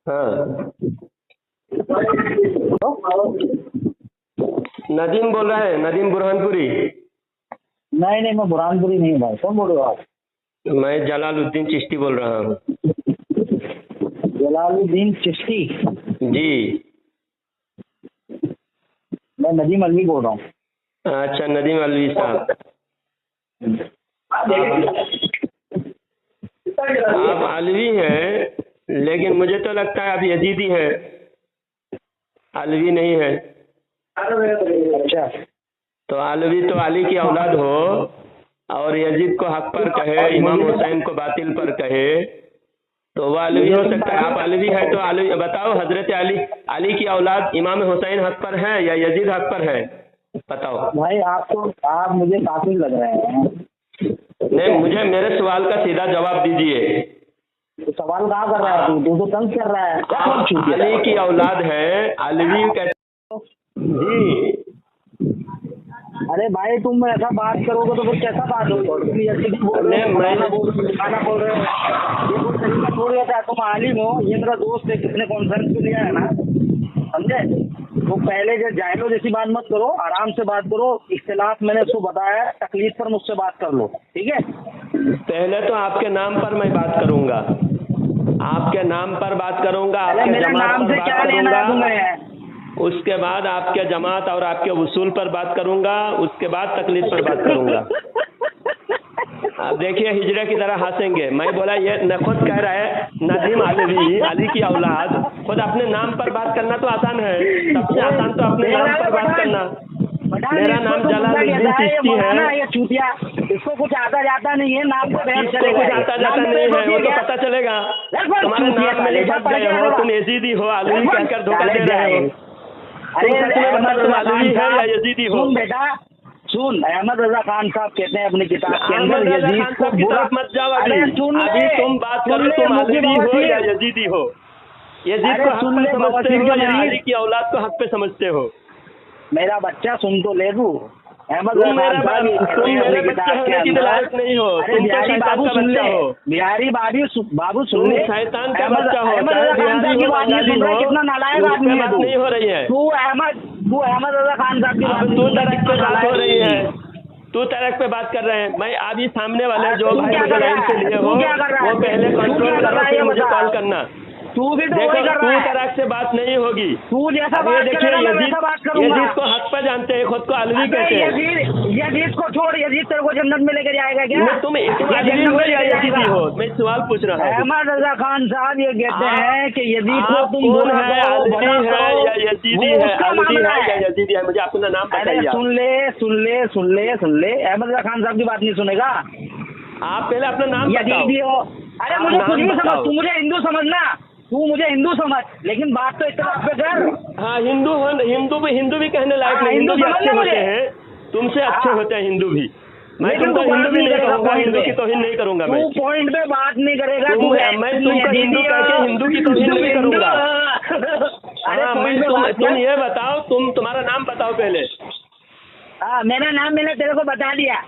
हाँ, नदीम बोल रहा है, नदीम बुरहानपुरी। नहीं नहीं, मैं बुरहानपुरी नहीं हूँ भाई। कौन बोल रहे हो आप? मैं जलालुद्दीन चिश्ती बोल रहा हूँ। जलालुद्दीन चिश्ती? जी। मैं नदीम अलवी बोल रहा हूँ। अच्छा, नदीम अलवी साहब, आप अलवी हैं, लेकिन मुझे तो लगता है आप यजीदी हैं, अलवी नहीं है। अच्छा, तो अलवी तो अली की औलाद हो और यजीद को हक पर कहे, इमाम हुसैन को बातिल पर कहे, तो वो अलवी हो सकता है। आप अलवी है तो अलवी बताओ, हजरत अली की औलाद इमाम हुसैन हक पर है या यजीद हक पर है, बताओ भाई आप मुझे काफिर लग रहे हैं। नहीं, मुझे मेरे सवाल का सीधा जवाब दीजिए। तो सवाल कहाँ कर रहा है तू? तो तंग कर रहा है। आप अली की औलाद है, अलवी कहते जी। अरे भाई, तुम ऐसा बात करोगे तो फिर कैसा बात होगा? तुम यजीदी बोल रहे हो, फलाना बोल रहे हो, ठिकाना बोल रहे हो, ये कोई तरीका थोड़ी होता है। तुम आलिम हो, ये मेरा दोस्त है, किसने कॉन्फ्रेंस पे लिया है ना, समझे? तो पहले जो जाहिलों जैसी बात मत करो, आराम से बात करो। इख्तिलाफ मैंने उसको बताया, तकलीफ पर मुझसे बात कर लो, ठीक है? पहले तो आपके नाम पर मैं बात करूंगा, आपके नाम पर बात करूंगा, आपके जमात पर बात करूंगा, उसके बाद आपके जमात और आपके उसूल पर बात करूंगा, उसके बाद तकलीफ पर बात करूंगा। आप देखिए हिजड़े की तरह हंसेंगे। मैं बोला ये न खुद कह रहा है नदीम अलवी, अली की औलाद, खुद अपने नाम पर बात करना तो आसान है, सबसे आसान तो अपने नाम पर बात करना। मेरा नाम जलालुद्दीन चिश्ती है। ये चूतिया, इसको कुछ आता जाता नहीं है, नाम को कुछ आता जाता नहीं है, वो तो पता चलेगा। तुम्हारे नाम में नहीं छप गए हो, तुम यजीदी हो, अलवी कहकर धोखा दे रहे हो। तुम सच में बता, तुम अलवी है या यजीदी हो? बेटा सुन, अहमद रजा खान साहब कहते हैं अपनी किताब के अंदर, यजीद को बुरा मत जाओ। अभी तुम बात करो, तुम अलवी हो या यजीदी हो? यजीद को हक पे समझते हो या अली की औलाद को हक पे समझते हो? मेरा बच्चा सुन तो ले लू। अहमद तुम मेरे बच्चे होने की लायक नहीं हो, तुम तो शैतान का बच्चा हो। बिहारी बाबू सुन ले, शैतान का बच्चा हो, कितना नालायक आदमी है, नहीं हो रही है। तू अहमद रजा खान साहब की बात, तू तरक पे बात हो रही है, तू तरक पे बात कर रहे हैं। मैं अभी सामने वाले जो भाई मुझे लाइन से लिए हो, वो पहले कंट्रोल करो, फिर मुझे कॉल करना। तू भी तो देखो, तू तरक से बात नहीं होगी। तू जैसा बात करेगा मैं वैसा बात करूंगा। यजीद को हक पे जानते हैं, खुद को अलवी कहते हैं। यजीद को छोड़, यजीद तेरे को जन्नत में लेकर जाएगा क्या? तुम अलवी हो या यजीदी हो? मैं सवाल पूछ रहा हूँ। अहमद रजा खान साहब ये कहते हैं कि यजीद को तुम कौन है, अलवी है या यजीदी है? अलवी है या यजीदी है? मुझे अपना नाम बताइए। सुन ले, अहमद रजा खान साहब की बात नहीं सुनेगा। आप पहले अपना नाम यजीदी हो? अरे मुझे कुछ नहीं समझ, तू मुझे हिंदू समझना, तू मुझे हिंदू समझ, लेकिन बात तो इत्तेफाक पे कर। हाँ, हिंदू भी कहने लायक नहीं, हिंदू भी अच्छे होते हैं, तुमसे अच्छे होते हैं हिंदू भी। मैं तुमको हिंदू भी नहीं कहूँगा, हिंदू की तौहीन नहीं करूंगा मैं। तू पॉइंट पे बात नहीं करेगा, मैं तुमको हिंदू कह के हिंदू की तौहीन नहीं करूँगा। तुम ये बताओ, तुम्हारा नाम बताओ पहले। हाँ, मेरा नाम मैंने तेरे को बता दिया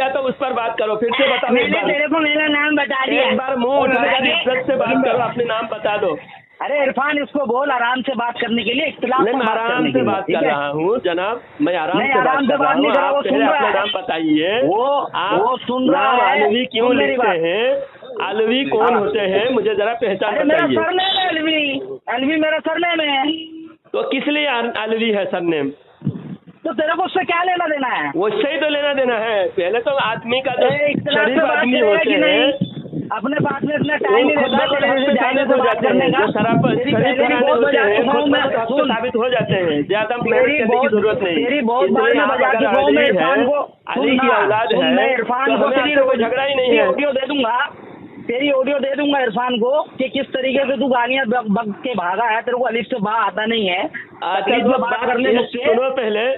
तो उस पर बात करो, फिर से बताओ। मैंने तेरे को मेरा नाम बता दिया, एक बार मुंह उठाकर इज्जत से बात करो, अपने नाम बता दो। अरे इरफान, इसको बोल आराम से बात करने के लिए। मैं आराम से बात कर रहा हूँ जनाब, मैं आराम से बात कर रहा हूँ। आप पहले अपना नाम बताइए। वो सुन रहा है, अलवी क्यों लिखते हैं, अलवी कौन होते हैं, मुझे जरा पहचान बताइए। मेरा सरनेम है अलवी मेरा सरनेम है। तो किस लिए अलवी है सरनेम? तो तेरे को उससे क्या लेना देना है? उससे ही तो लेना देना है। पहले तो आदमी का जो शरीफ आदमी होते हैं, अपने पास में इतना टाइम नहीं रहता साबित हो जाते हैं, जो साबित हो जाते हैं, ज्यादा मेहनत करने की जरूरत नहीं। तेरी बहुत बार मैं बजा चुका हूँ, मैं इरफान को, अली की औलाद है, मैं इरफान को कोई झगड़ा ही नहीं है। ऑडियो दे दूंगा, तेरी ऑडियो दे दूंगा इरफान को कि किस तरीके से तू गालियां बग के भागा है, तेरे को अलिफ से बा आता नहीं है। बात करने सुनो, पहले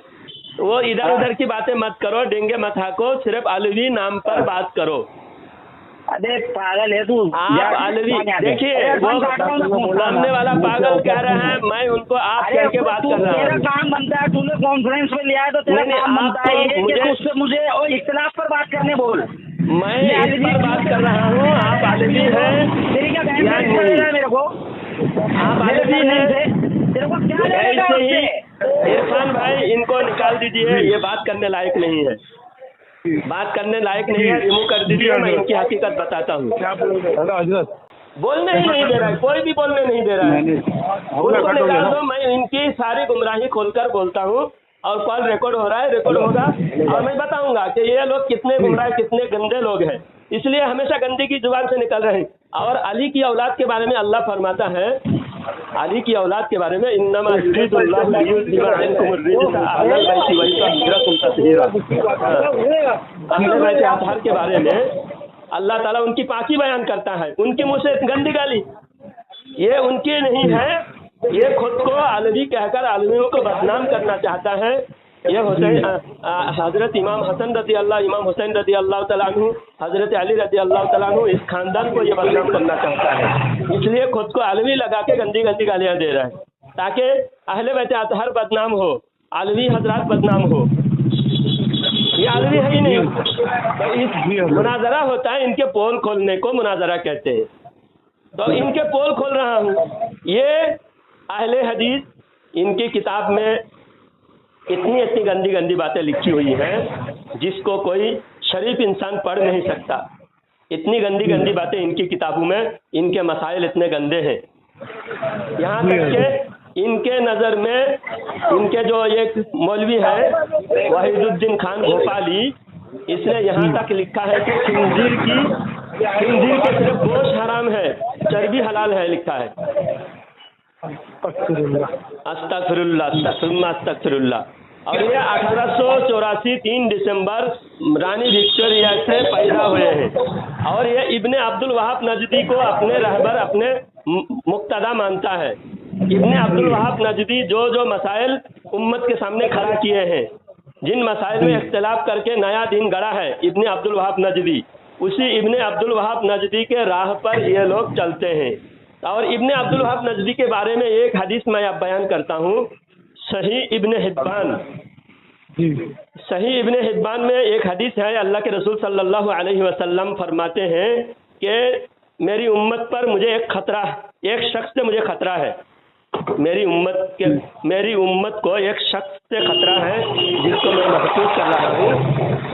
वो इधर उधर की बातें मत करो, डेंगे मत हाको, सिर्फ अलवी नाम पर बात करो। अरे पागल है तू, आप अलवी देखिए, वो सामने वाला पागल कह रहे हैं, मैं उनको आप कह के बात कर रहा हूँ। तेरा काम बनता है, तूने कॉन्फ्रेंस में लिया है तो तेरा काम बनता है कि उससे मुझे और इख्तिलाफ पर बात करने बोल। मैं इस पर बात कर रहा हूँ, आप अलवी हैं। तेरी क्या बहन मेरे को आप अलवी हैं, ऐसे ही इरफान भाई इनको निकाल दीजिए, ये बात करने लायक नहीं है, बात करने लायक नहीं है, रिमूव कर दीजिए। मैं इनकी हकीकत बताता हूँ। बोलने ही नहीं दे रहा है, कोई भी बोलने नहीं दे रहा है, उनको निकाल दो। मैं इनकी सारी गुमराही खोलकर बोलता हूँ और कॉल रिकॉर्ड हो रहा है, रिकॉर्ड होगा और मैं बताऊंगा कि ये लोग कितने गुमराह कितने गंदे लोग हैं, इसलिए हमेशा गंदी की जुबान से निकल रहे हैं। और अली की औलाद के बारे में अल्लाह फरमाता है, अली की औलाद के बारे में इन्नमा युरीदुल्लाहु लियुज़हिबा अन्कुम अर्रिज्सा अहलल बैति व युतहिरकुम तत्हीरा। अहले बैत अतहर के बारे में अल्लाह ताला उनकी पाकी बयान करता है, उनके मुंह से गंदी गाली ये उनकी नहीं है, ये खुद को अलवी कहकर अलवियों को बदनाम करना चाहता है। ये हुसैन हजरत इमाम हसन रज़ी अल्लाह, इमाम हुसैन रज़ी अल्लाह तआला अन्हु, हजरत अली रज़ी अल्लाह तआला अन्हु, इस खानदान को ये बदनाम करना चाहता है, इसलिए खुद को अलवी लगा के गंदी गंदी गालियां दे रहा है ताकि अहले बैत अतहर बदनाम हो, अलवी हजरात बदनाम हो। ये अलवी है ही नहीं। तो इस मुनाजरा होता है, इनके पोल खोलने को मुनाजरा कहते हैं, तो इनके पोल खोल रहा हूँ। ये अहले हदीस, इनकी किताब में इतनी इतनी गंदी गंदी बातें लिखी हुई हैं जिसको कोई शरीफ इंसान पढ़ नहीं सकता। इतनी गंदी गंदी बातें इनकी किताबों में, इनके मसाइल इतने गंदे हैं, यहाँ तक के इनके नज़र में इनके जो एक मौलवी है वाहिदुद्दीन खान भोपाली, इसने यहाँ तक लिखा है कि खिंजीर के सिर्फ गोश्त हराम है, चर्बी हलाल है, लिखा है। अस्तगफिरुल्लाह। और ये 1884 3 दिसंबर रानी विक्टोरिया से पैदा हुए हैं और ये इब्ने अब्दुल वहाब नजदी को अपने रहबर, अपने मुक्तदा मानता है। इब्ने अब्दुल वहाब नजदी जो जो मसाइल उम्मत के सामने खड़ा किए हैं, जिन मसाइल में इख्तिलाफ करके नया दिन गढ़ा है इब्ने अब्दुल वहाब नजदी, उसी इब्ने अब्दुल वहाब नजदी के राह पर ये लोग चलते हैं। और इब्ने अब्दुल वहाब नजदी के बारे में एक हदीस मैं अब बयान करता हूँ। सही इब्ने हिब्बान में एक हदीस है, अल्लाह के रसूल सल्लल्लाहु अलैहि वसल्लम फरमाते हैं कि मेरी उम्मत पर मुझे एक खतरा, एक शख्स से मुझे खतरा है, मेरी उम्मत को एक शख्स से खतरा है जिसको मैं महसूस कर रहा हूँ।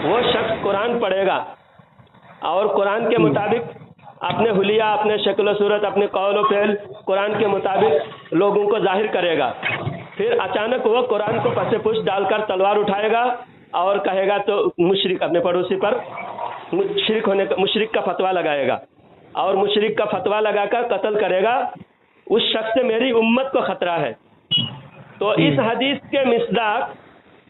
वो शख्स कुरान पढ़ेगा और कुरान के मुताबिक अपने हुलिया, अपने शक्ल सूरत, अपने कौल व फ़िल कुरान के मुताबिक लोगों को जाहिर करेगा। फिर अचानक वो कुरान को पसे पुश डालकर तलवार उठाएगा और कहेगा तो मुशरिक, अपने पड़ोसी पर मुशरिक का फतवा लगाएगा और मुशरिक का फतवा लगाकर कत्ल करेगा। उस शख्स से मेरी उम्मत को खतरा है। तो इस हदीस के मिस्दाक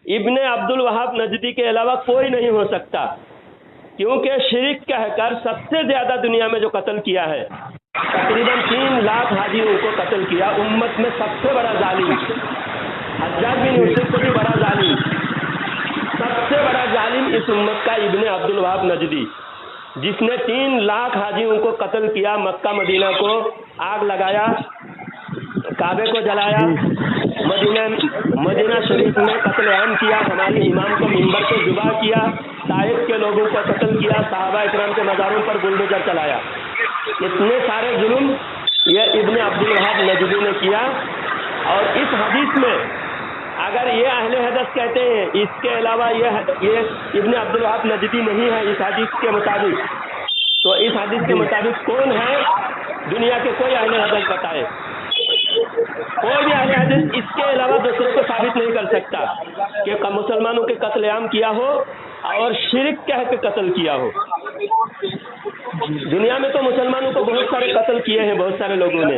इब्ने अब्दुल वहाब नजदी के अलावा कोई नहीं हो सकता, क्योंकि शिरक कहकर सबसे ज्यादा दुनिया में जो कत्ल किया है, तकरीबन 3 लाख हाजियों को कत्ल किया। उम्मत में सबसे बड़ा जालिम, हज्जाज बिन यूसुफ से भी बड़ा जालिम, सबसे बड़ा जालिम इस उम्मत का इब्ने अब्दुल वहाब नजदी, जिसने 3 लाख हाजियों को कत्ल किया, मक्का मदीना को आग लगाया, काबे को जलाया, मदीना शरीफ में कत्ल-ए-आम किया, हमारे इमाम को मिंबर से जुबा किया, ताइफ के लोगों को कत्ल किया, सहाबा इकराम के मज़ारों पर बुलडोजर चलाया। इतने सारे जुल्म ये इब्ने अब्दुल वहाब नजदी ने किया। और इस हदीस में अगर ये अहले हदीस कहते हैं इसके अलावा ये इब्ने अब्दुल वहाब नजदी नहीं है इस हदीस के मुताबिक, तो इस हदीस के मुताबिक कौन है? दुनिया के कोई अहले हदीस बताए, कोई भी अहले हदीस इसके अलावा दूसरे को साबित नहीं कर सकता कि मुसलमानों के कत्लेआम किया हो और शिरक कह के कत्ल किया हो। दुनिया में तो मुसलमानों को बहुत सारे कत्ल किए हैं, बहुत सारे लोगों ने।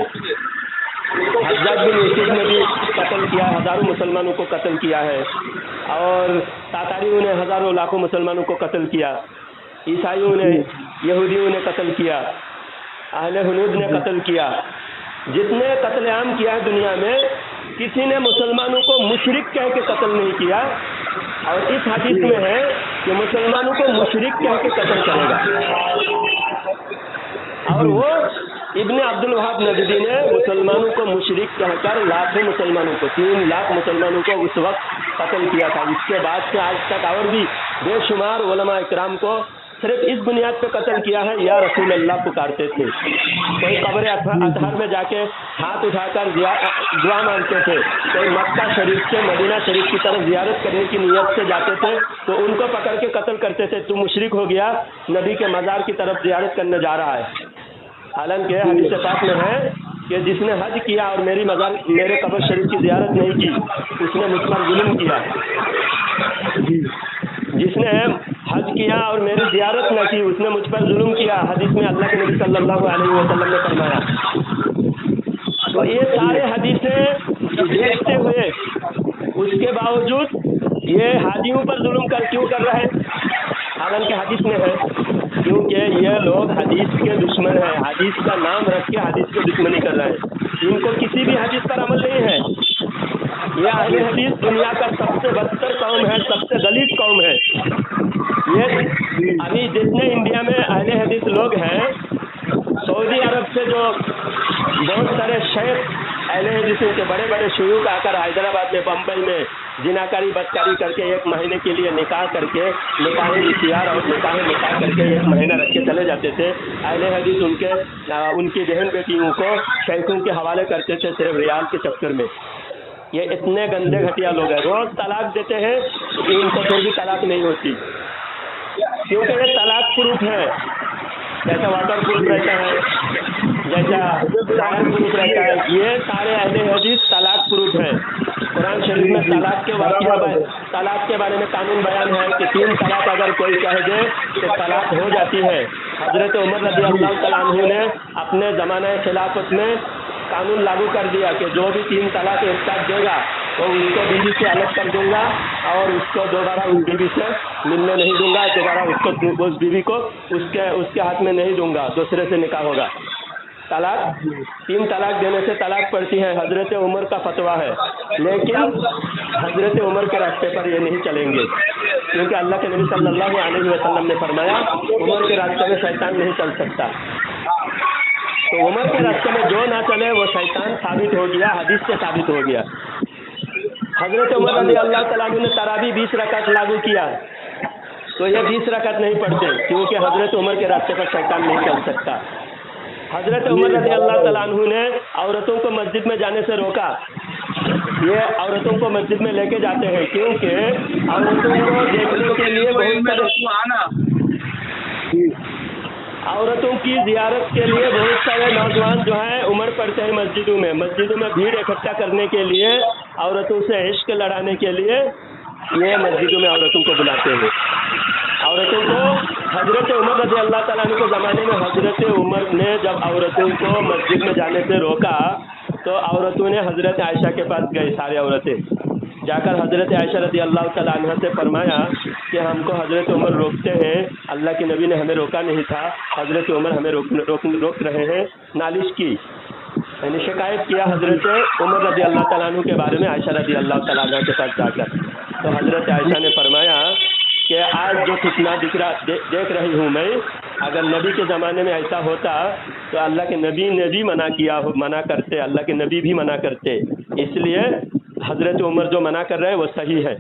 हज्जाज बिन यूसुफ ने भी कत्ल किया, हजारों मुसलमानों को कत्ल किया है, और तातारियों ने हजारों लाखों मुसलमानों को कत्ल किया, ईसाइयों ने, यहूदियों ने कत्ल किया, अहले हुनूद ने कत्ल किया। जितने कत्लेआम किया है दुनिया में, किसी ने मुसलमानों को मुशरिक कह के कत्ल नहीं किया। और इस हदीस में है कि मुसलमानों को मुशरिक कह के कत्ल करेगा। और वो इब्ने अब्दुल वहाब नजदी ने मुसलमानों को मुशरिक कहकर लाखों मुसलमानों को, 3 लाख मुसलमानों को उस वक्त कत्ल किया था। इसके बाद से आज तक और भी बेशुमार उलमा इकराम को सिर्फ इस बुनियाद पे कत्ल किया है, या रसूल अल्लाह पुकारते थे। कोई कब्र अतहर में जाके हाथ उठाकर दुआ मांगते थे, कोई मक्का शरीफ से मदीना शरीफ की तरफ जियारत करने की नीयत से जाते थे तो उनको पकड़ के कत्ल करते थे, तू मुशरिक हो गया, नबी के मज़ार की तरफ जियारत करने जा रहा है। हालांकि हदीस पाक में है कि जिसने हज किया और मेरे कब्र शरीफ की जियारत नहीं की उसने मुझ पर जुल्म किया। जिसने हज किया और मेरी जियारत न की उसने मुझ पर जुल्म किया, हदीस में अल्लाह के नबी सल्लल्लाहु अलैहि वसल्लम ने फरमाया। तो ये सारे हदीसें देखते हुए उसके बावजूद ये हाजियों पर जुल्म क्यों कर रहे हैं? हालांकि हदीस में है, क्योंकि ये लोग हदीस के दुश्मन हैं, हदीस का नाम रख के हदीस की दुश्मनी कर रहे हैं। इनको किसी भी हदीस पर अमल नहीं है। ये अहले हदीस दुनिया का सबसे बदतर कौम है, सबसे गलीज कौम है। ये अभी जितने इंडिया में अहले हदीस लोग हैं, सऊदी अरब से जो बहुत सारे शेख अहले हदीसों के बड़े बड़े शुयूख आकर हैदराबाद में, बम्बई में जिनाकारी बदकारी करके एक महीने के लिए निकाह करके निकाह इख्तियार और निकाह करके एक महीना रख के चले जाते थे। अहले हदीस उनकी बहन बेटियों को शेखों के हवाले करते थे सिर्फ रियाल के चक्कर में। ये इतने गंदे घटिया लोग हैं, रोज तलाक देते हैं, इनको फिर भी तलाक नहीं होती, क्योंकि ये तलाक प्रूफ है। जैसा वाटर प्रूफ रहता है, जैसा सायन प्रूफ रहता है, ये सारे अहले हदीस तलाक प्रूफ है। कुरान शरीफ में तलाक के बारे में कानून बयान है कि 3 तलाक अगर कोई कह दे तो तलाक हो जाती है। हजरत उमर रज़ी अल्लाह तआला अन्हु ने अपने ज़माने खिलाफत में कानून लागू कर दिया कि जो भी 3 तलाक एक साथ देगा तो उसको बीवी से अलग कर दूंगा और उसको दोबारा उस बीवी से मिलने नहीं दूंगा, दोबारा उसको उस बीवी को उसके हाथ में नहीं दूंगा, दूसरे से निकाह होगा। तलाक 3 तलाक देने से तलाक पड़ती है, हजरत उमर का फतवा है। लेकिन हजरत उमर के रास्ते पर ये नहीं चलेंगे, क्योंकि अल्लाह के नबी सल्लल्लाहु अलैहि वसल्लम ने फरमाया उमर के रास्ते में शैतान नहीं चल सकता। तो उमर के रास्ते में जो ना चले वो शैतान साबित हो गया, हदीस से साबित हो गया। हजरत उमर रज़ी अल्लाह तआला ने तरावी 20 रकात लागू किया, तो ये 20 रकात नहीं पढ़ते, क्योंकि हजरत उमर के रास्ते पर शैतान नहीं चल सकता। हजरत उमर रज़ी अल्लाह तआला अन्हु ने औरतों को मस्जिद में जाने से रोका। ये औरतों को मस्जिद में लेके जाते हैं, क्योंकि औरतों को देखने के लिए औरतों की जियारत के लिए बहुत सारे नौजवान जो हैं उम्र पड़ते हैं मस्जिदों में भीड़ इकट्ठा करने के लिए, औरतों से इश्क लड़ाने के लिए ये मस्जिदों में औरतों को बुलाते हैं। औरतों को हजरत उमर रज़ी अल्लाह तआला अन्हु के ज़माने में हजरत उमर ने जब औरतों को मस्जिद में जाने से रोका तो औरतों ने हजरत आयशा के पास गई, सारी औरतें जाकर हजरत आयशा रज़ी अल्लाह तआला अन्हा से फरमाया कि हमको हजरत उमर रोकते हैं, अल्लाह के नबी ने हमें रोका नहीं था, हजरत उमर हमें रोक रहे हैं। नालिश की, यानी शिकायत किया हजरत उमर रज़ी अल्लाह तआला अन्हु के बारे में आयशा रज़ी अल्लाह तआला अन्हा के पास जाकर। तो हजरत आयशा ने फरमाया कि आज जो फितना देख रही हूँ मैं, अगर नबी के ज़माने में ऐसा होता तो अल्लाह के नबी ने भी मना करते, अल्लाह के नबी भी मना करते, इसलिए हजरत उमर जो मना कर रहे हैं वो सही है।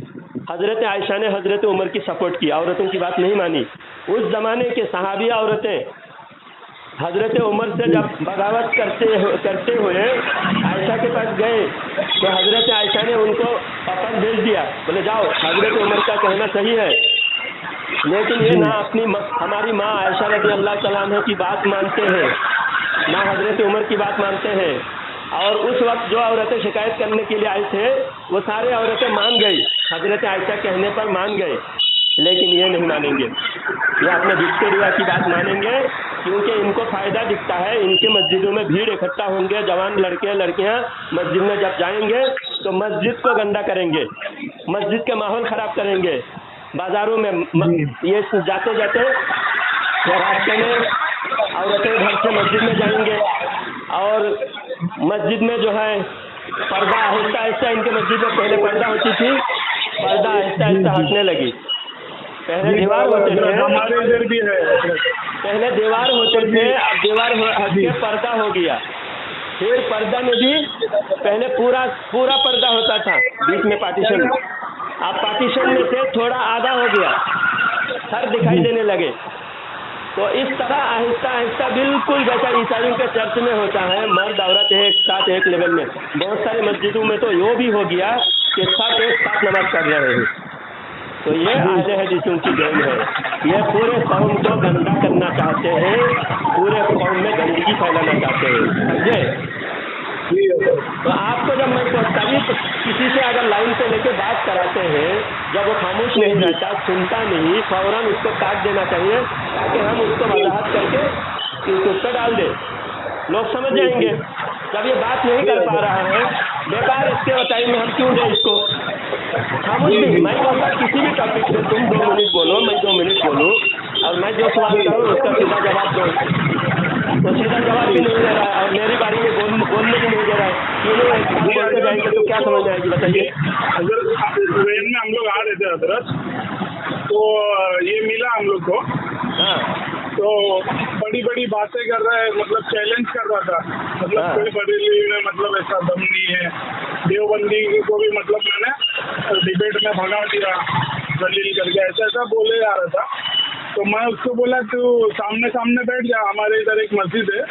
हजरत आयशा ने हजरत उमर की सपोर्ट की, औरतों की बात नहीं मानी। उस ज़माने के सहाबिया औरतें हजरत उमर से जब बगावत करते हुए आयशा के पास गए तो हजरत आयशा ने उनको वापस भेज दिया, बोले जाओ, हजरत उमर का कहना सही है, लेकिन ये ना हमारी माँ आयशा रज़ी अल्लाह तआला अन्हा की बात मानते हैं, ना हजरत उमर की बात मानते हैं। और उस वक्त जो औरतें शिकायत करने के लिए आए थे वो सारे औरतें मान गई, हजरत आयशा कहने पर मान गए, लेकिन ये नहीं मानेंगे, ये अपने विक्टोरिया की बात मानेंगे, क्योंकि इनको फ़ायदा दिखता है। इनके मस्जिदों में भीड़ इकट्ठा होंगे, जवान लड़के लड़कियां मस्जिद में जब जाएंगे तो मस्जिद को गंदा करेंगे, मस्जिद के माहौल ख़राब करेंगे। बाज़ारों में ये जाते जाते रास्ते में औरतें घर से मस्जिद में जाएंगे और मस्जिद में जो है पर्दा आहिस्ता आहिस्ता, इनके मस्जिद में पहले पर्दा होती थी, पर्दा आहिस्ता आहिस्ता हटने लगी। पहले दीवार होते थे, अब दीवार हट के पर्दा हो गया। फिर पर्दा में भी पहले पूरा पर्दा होता था, बीच में पार्टीशन, अब पार्टीशन में से थोड़ा आधा हो गया, सर दिखाई देने लगे। تو اس طرح آہستہ آہستہ بالکل جیسا عیسائیوں کے چرچ میں ہوتا ہے، مرد عورت ایک ساتھ ایک لیول میں، بہت ساری مسجدوں میں تو یہ بھی ہو گیا کہ سب ایک ساتھ نماز پڑھ رہے ہیں. تو یہ اہل حدیثوں کی دین ہے. یہ پورے قوم کو گندا کرنا چاہتے ہیں، پورے قوم میں گندگی پھیلانا چاہتے ہیں، سمجھے؟ تو آپ کو جب میں کبھی کسی سے اگر لائن سے لے کے بات کراتے ہیں، جب وہ خاموش نہیں رہتا، سنتا نہیں، فوراً اس کو کاٹ دینا چاہیے تاکہ ہم اس کو وضاحت کر کے اس پہ ڈال دیں. لوگ سمجھ جائیں گے. جب یہ بات نہیں کر پا رہا ہے، بیکار اس کے ٹائم میں ہم کیوں دیں اس کو؟ خاموش بھی میں کہوں کسی بھی ٹاپک پہ تم 2 منٹ بولو، میں 2 منٹ بولوں، اور میں جو سوال کروں اس کا سیدھا جواب دو. تو سیدھا جواب بھی نہیں دے رہا ہے اور میری باری میں بولنے بھی نہیں دے رہا ہے. تینوں ایک ساتھ بولتے جائیں گے تو کیا سمجھ آئے گی بتائیے؟ ٹرین میں ہم لوگ آ رہے تھے حضرت، تو یہ ملا ہم لوگ کو. ہاں. تو بڑی بڑی باتیں کر رہا ہے، مطلب چیلنج کر رہا تھا، مطلب کوئی بریلوی میں مطلب ایسا دم نہیں ہے. دیوبندی کو بھی مطلب میں نے ڈبیٹ میں بھگا دیا دلیل کر کے، ایسا ایسا بولے جا رہا تھا. تو میں اس کو بولا تو سامنے بیٹھ جا، ہمارے ادھر ایک مسجد ہے،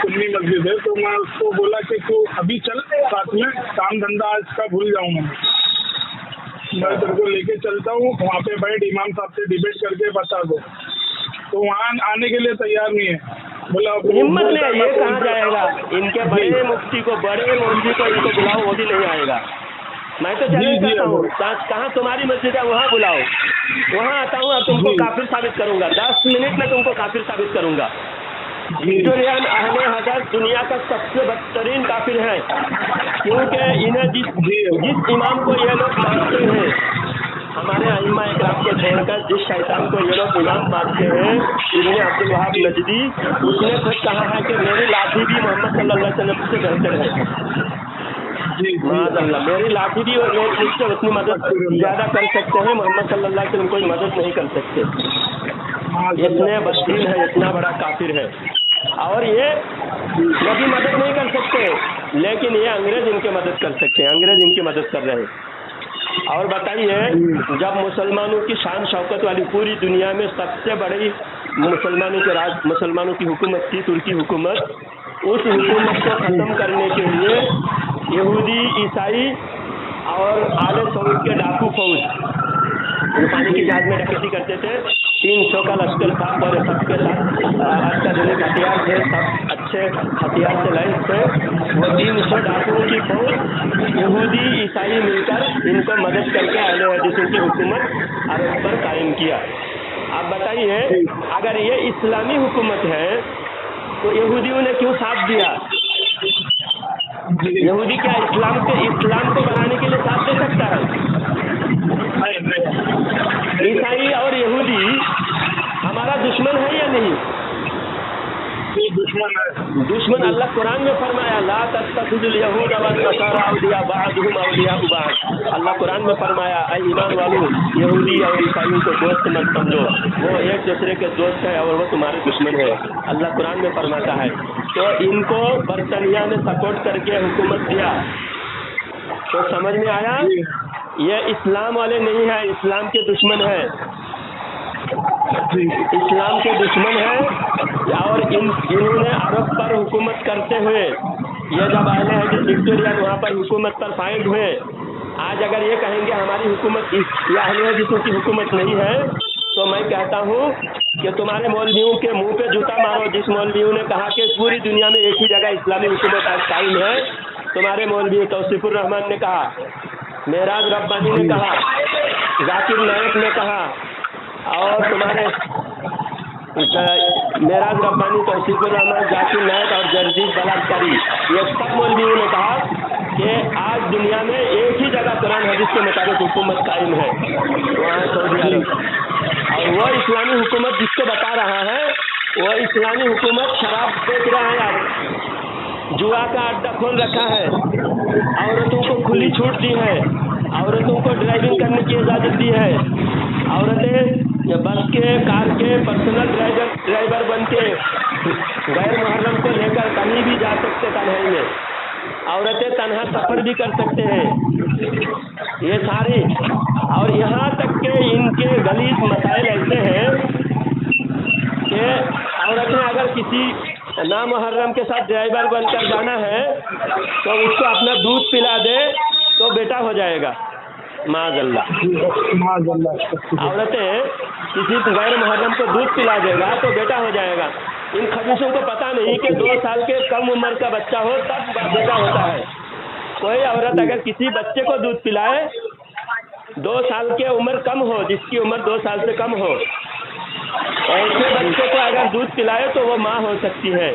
سنی مسجد ہے. تو میں اس کو بولا کہ تو ابھی چل ساتھ میں، کام دھندا آج کا بھول جاؤں میں تیرے کو لے کے چلتا ہوں، وہاں پہ بیٹھ، امام صاحب سے ڈبیٹ کر کے بتا دو. تو وہاں آنے کے لیے تیار نہیں ہے. بولا ہمت نہیں ہے، یہ کہاں جائے گا؟ ان کے بڑے مفتی کو، بڑے مولوی کو ان کو بلاؤ، وہ بھی نہیں آئے گا. میں تو چیلنج کرتا ہوں، کہاں تمہاری مسجد ہے وہاں بلاؤ، وہاں آتا ہوں اور تم کو کافر ثابت کروں گا. 10 منٹ میں تم کو کافر ثابت کروں گا. وکٹورین اہل حدیث دنیا کا سب سے بدترین کافر ہے، کیونکہ انہیں جس امام کو یہ لوگ مانتے ہیں، ہمارے ائمہ اکرام کو چھوڑ کر جس شیطان کو یہ لوگ امام مانتے ہیں، ابن عبد الوہاب نجدی، اس نے خود کہا ہے کہ میری لاٹھی بھی محمد صلی اللہ علیہ وسلم سے بہتر ہے. معاذ اللہ، میری لاٹھی بھی مجھ سے اتنی مدد زیادہ کر سکتے ہیں، محمد صلی اللہ علیہ وسلم کوئی مدد نہیں کر سکتے. اتنے بددین ہے، اتنا بڑا کافر ہے. اور یہ نبی مدد نہیں کر سکتے، لیکن یہ انگریز ان کے مدد کر سکتے ہیں، انگریز ان کی مدد کر رہے ہیں. اور بتائیے، جب مسلمانوں کی شان شوکت والی پوری دنیا میں سب سے بڑی مسلمانوں کی حکومت تھی، ترکی حکومت، اس حکومت کو ختم کرنے کے لیے یہودی، عیسائی اور آل سعود کے ڈاکو فوج جو پانی کے جہاز میں ڈکیتی کرتے تھے، 300 کا لشکر تھا اور سب کے ساتھ اٹھادھنک ہتھیار تھے، سب اچھے ہتھیار سے لیس تھے. وہ 300 ڈاکوؤں کی فوج، یہودی عیسائی مل کر ان کو مدد کر کے اہل حدیثوں کی حکومت عرب پر قائم کیا. آپ بتائیے، اگر یہ اسلامی حکومت ہے تو یہودیوں نے کیوں ساتھ دیا؟ یہودی کیا اسلام کو بنانے کے لیے ساتھ دے سکتا ہے؟ عیسائی اور یہودی ہمارا دشمن ہے یا نہیں؟ دشمن. اللہ قرآن میں فرمایا لا تتخذوا اليهود والنصارى اولیاء بعضهم اولیاء بعض. اللہ قرآن میں فرمایا اے ایمان والو، یہودی اور عیسائیوں کو دوست مت سمجھو، وہ ایک دوسرے کے دوست ہے اور وہ تمہارے دشمن ہے. اللہ قرآن میں فرماتا ہے. تو ان کو برطانیہ نے سپورٹ کر کے حکومت دیا. تو سمجھ میں آیا، یہ اسلام والے نہیں ہیں، اسلام کے دشمن ہیں، اسلام کے دشمن ہیں. اور انہوں نے عرب پر حکومت کرتے ہوئے یہ جب اہل حدیث وکٹورین وہاں پر حکومت پر فائز ہوئے، آج اگر یہ کہیں گے ہماری حکومت یہ اہل حدیثوں کی حکومت نہیں ہے، تو میں کہتا ہوں کہ تمہارے مولویوں کے منہ پہ جوتا مارو. جس مولویوں نے کہا کہ پوری دنیا میں ایک ہی جگہ اسلامی حکومت آج قائم ہے، تمہارے مولوی توصیف الرحمان نے کہا، معراج ربانی نے کہا، ذاکر نائک نے کہا، اور تمہارے معراج ربانی، توصیف الرحمان، ذاکر نائک اور جرجیت بلاکاری، یہ سب مولویوں نے کہا کہ آج دنیا میں ایک ہی جگہ قرآن حدیث کے مطابق حکومت قائم ہے، وہاں سعودی عرب. اور وہ اسلامی حکومت جس کو بتا رہا ہے، وہ اسلامی حکومت شراب بیچ رہا ہے، یار جوا کا اڈا کھول رکھا ہے، عورتوں کو کھلی چھوٹ دی ہے، عورتوں کو ڈرائیونگ کرنے کی اجازت دی ہے، عورتیں بس کے، کار کے پرسنل ڈرائیور بن کے غیر محرم کو لے کر کہیں بھی جا سکتے تنہائی میں، عورتیں تنہا سفر بھی کر سکتے ہیں، یہ ساری. اور یہاں تک کہ ان کے غلیظ مسائل ایسے ہیں کہ عورت نے اگر کسی نامحرم کے ساتھ ڈرائیور بن کر جانا ہے تو اس کو اپنا دودھ پلا دے تو بیٹا ہو جائے گا، معاذ اللہ۔ عورتیں کسی غیر محرم کو دودھ پلا دے گا تو بیٹا ہو جائے گا۔ ان خبیثوں کو پتہ نہیں کہ 2 سال کے کم عمر کا بچہ ہو تب بیٹا ہوتا ہے۔ کوئی عورت اگر کسی بچے کو دودھ پلائے 2 سال کی عمر کم ہو، جس کی عمر 2 سال سے کم ہو، ایسے بچے کو اگر دودھ پلائے تو وہ ماں ہو سکتی ہے۔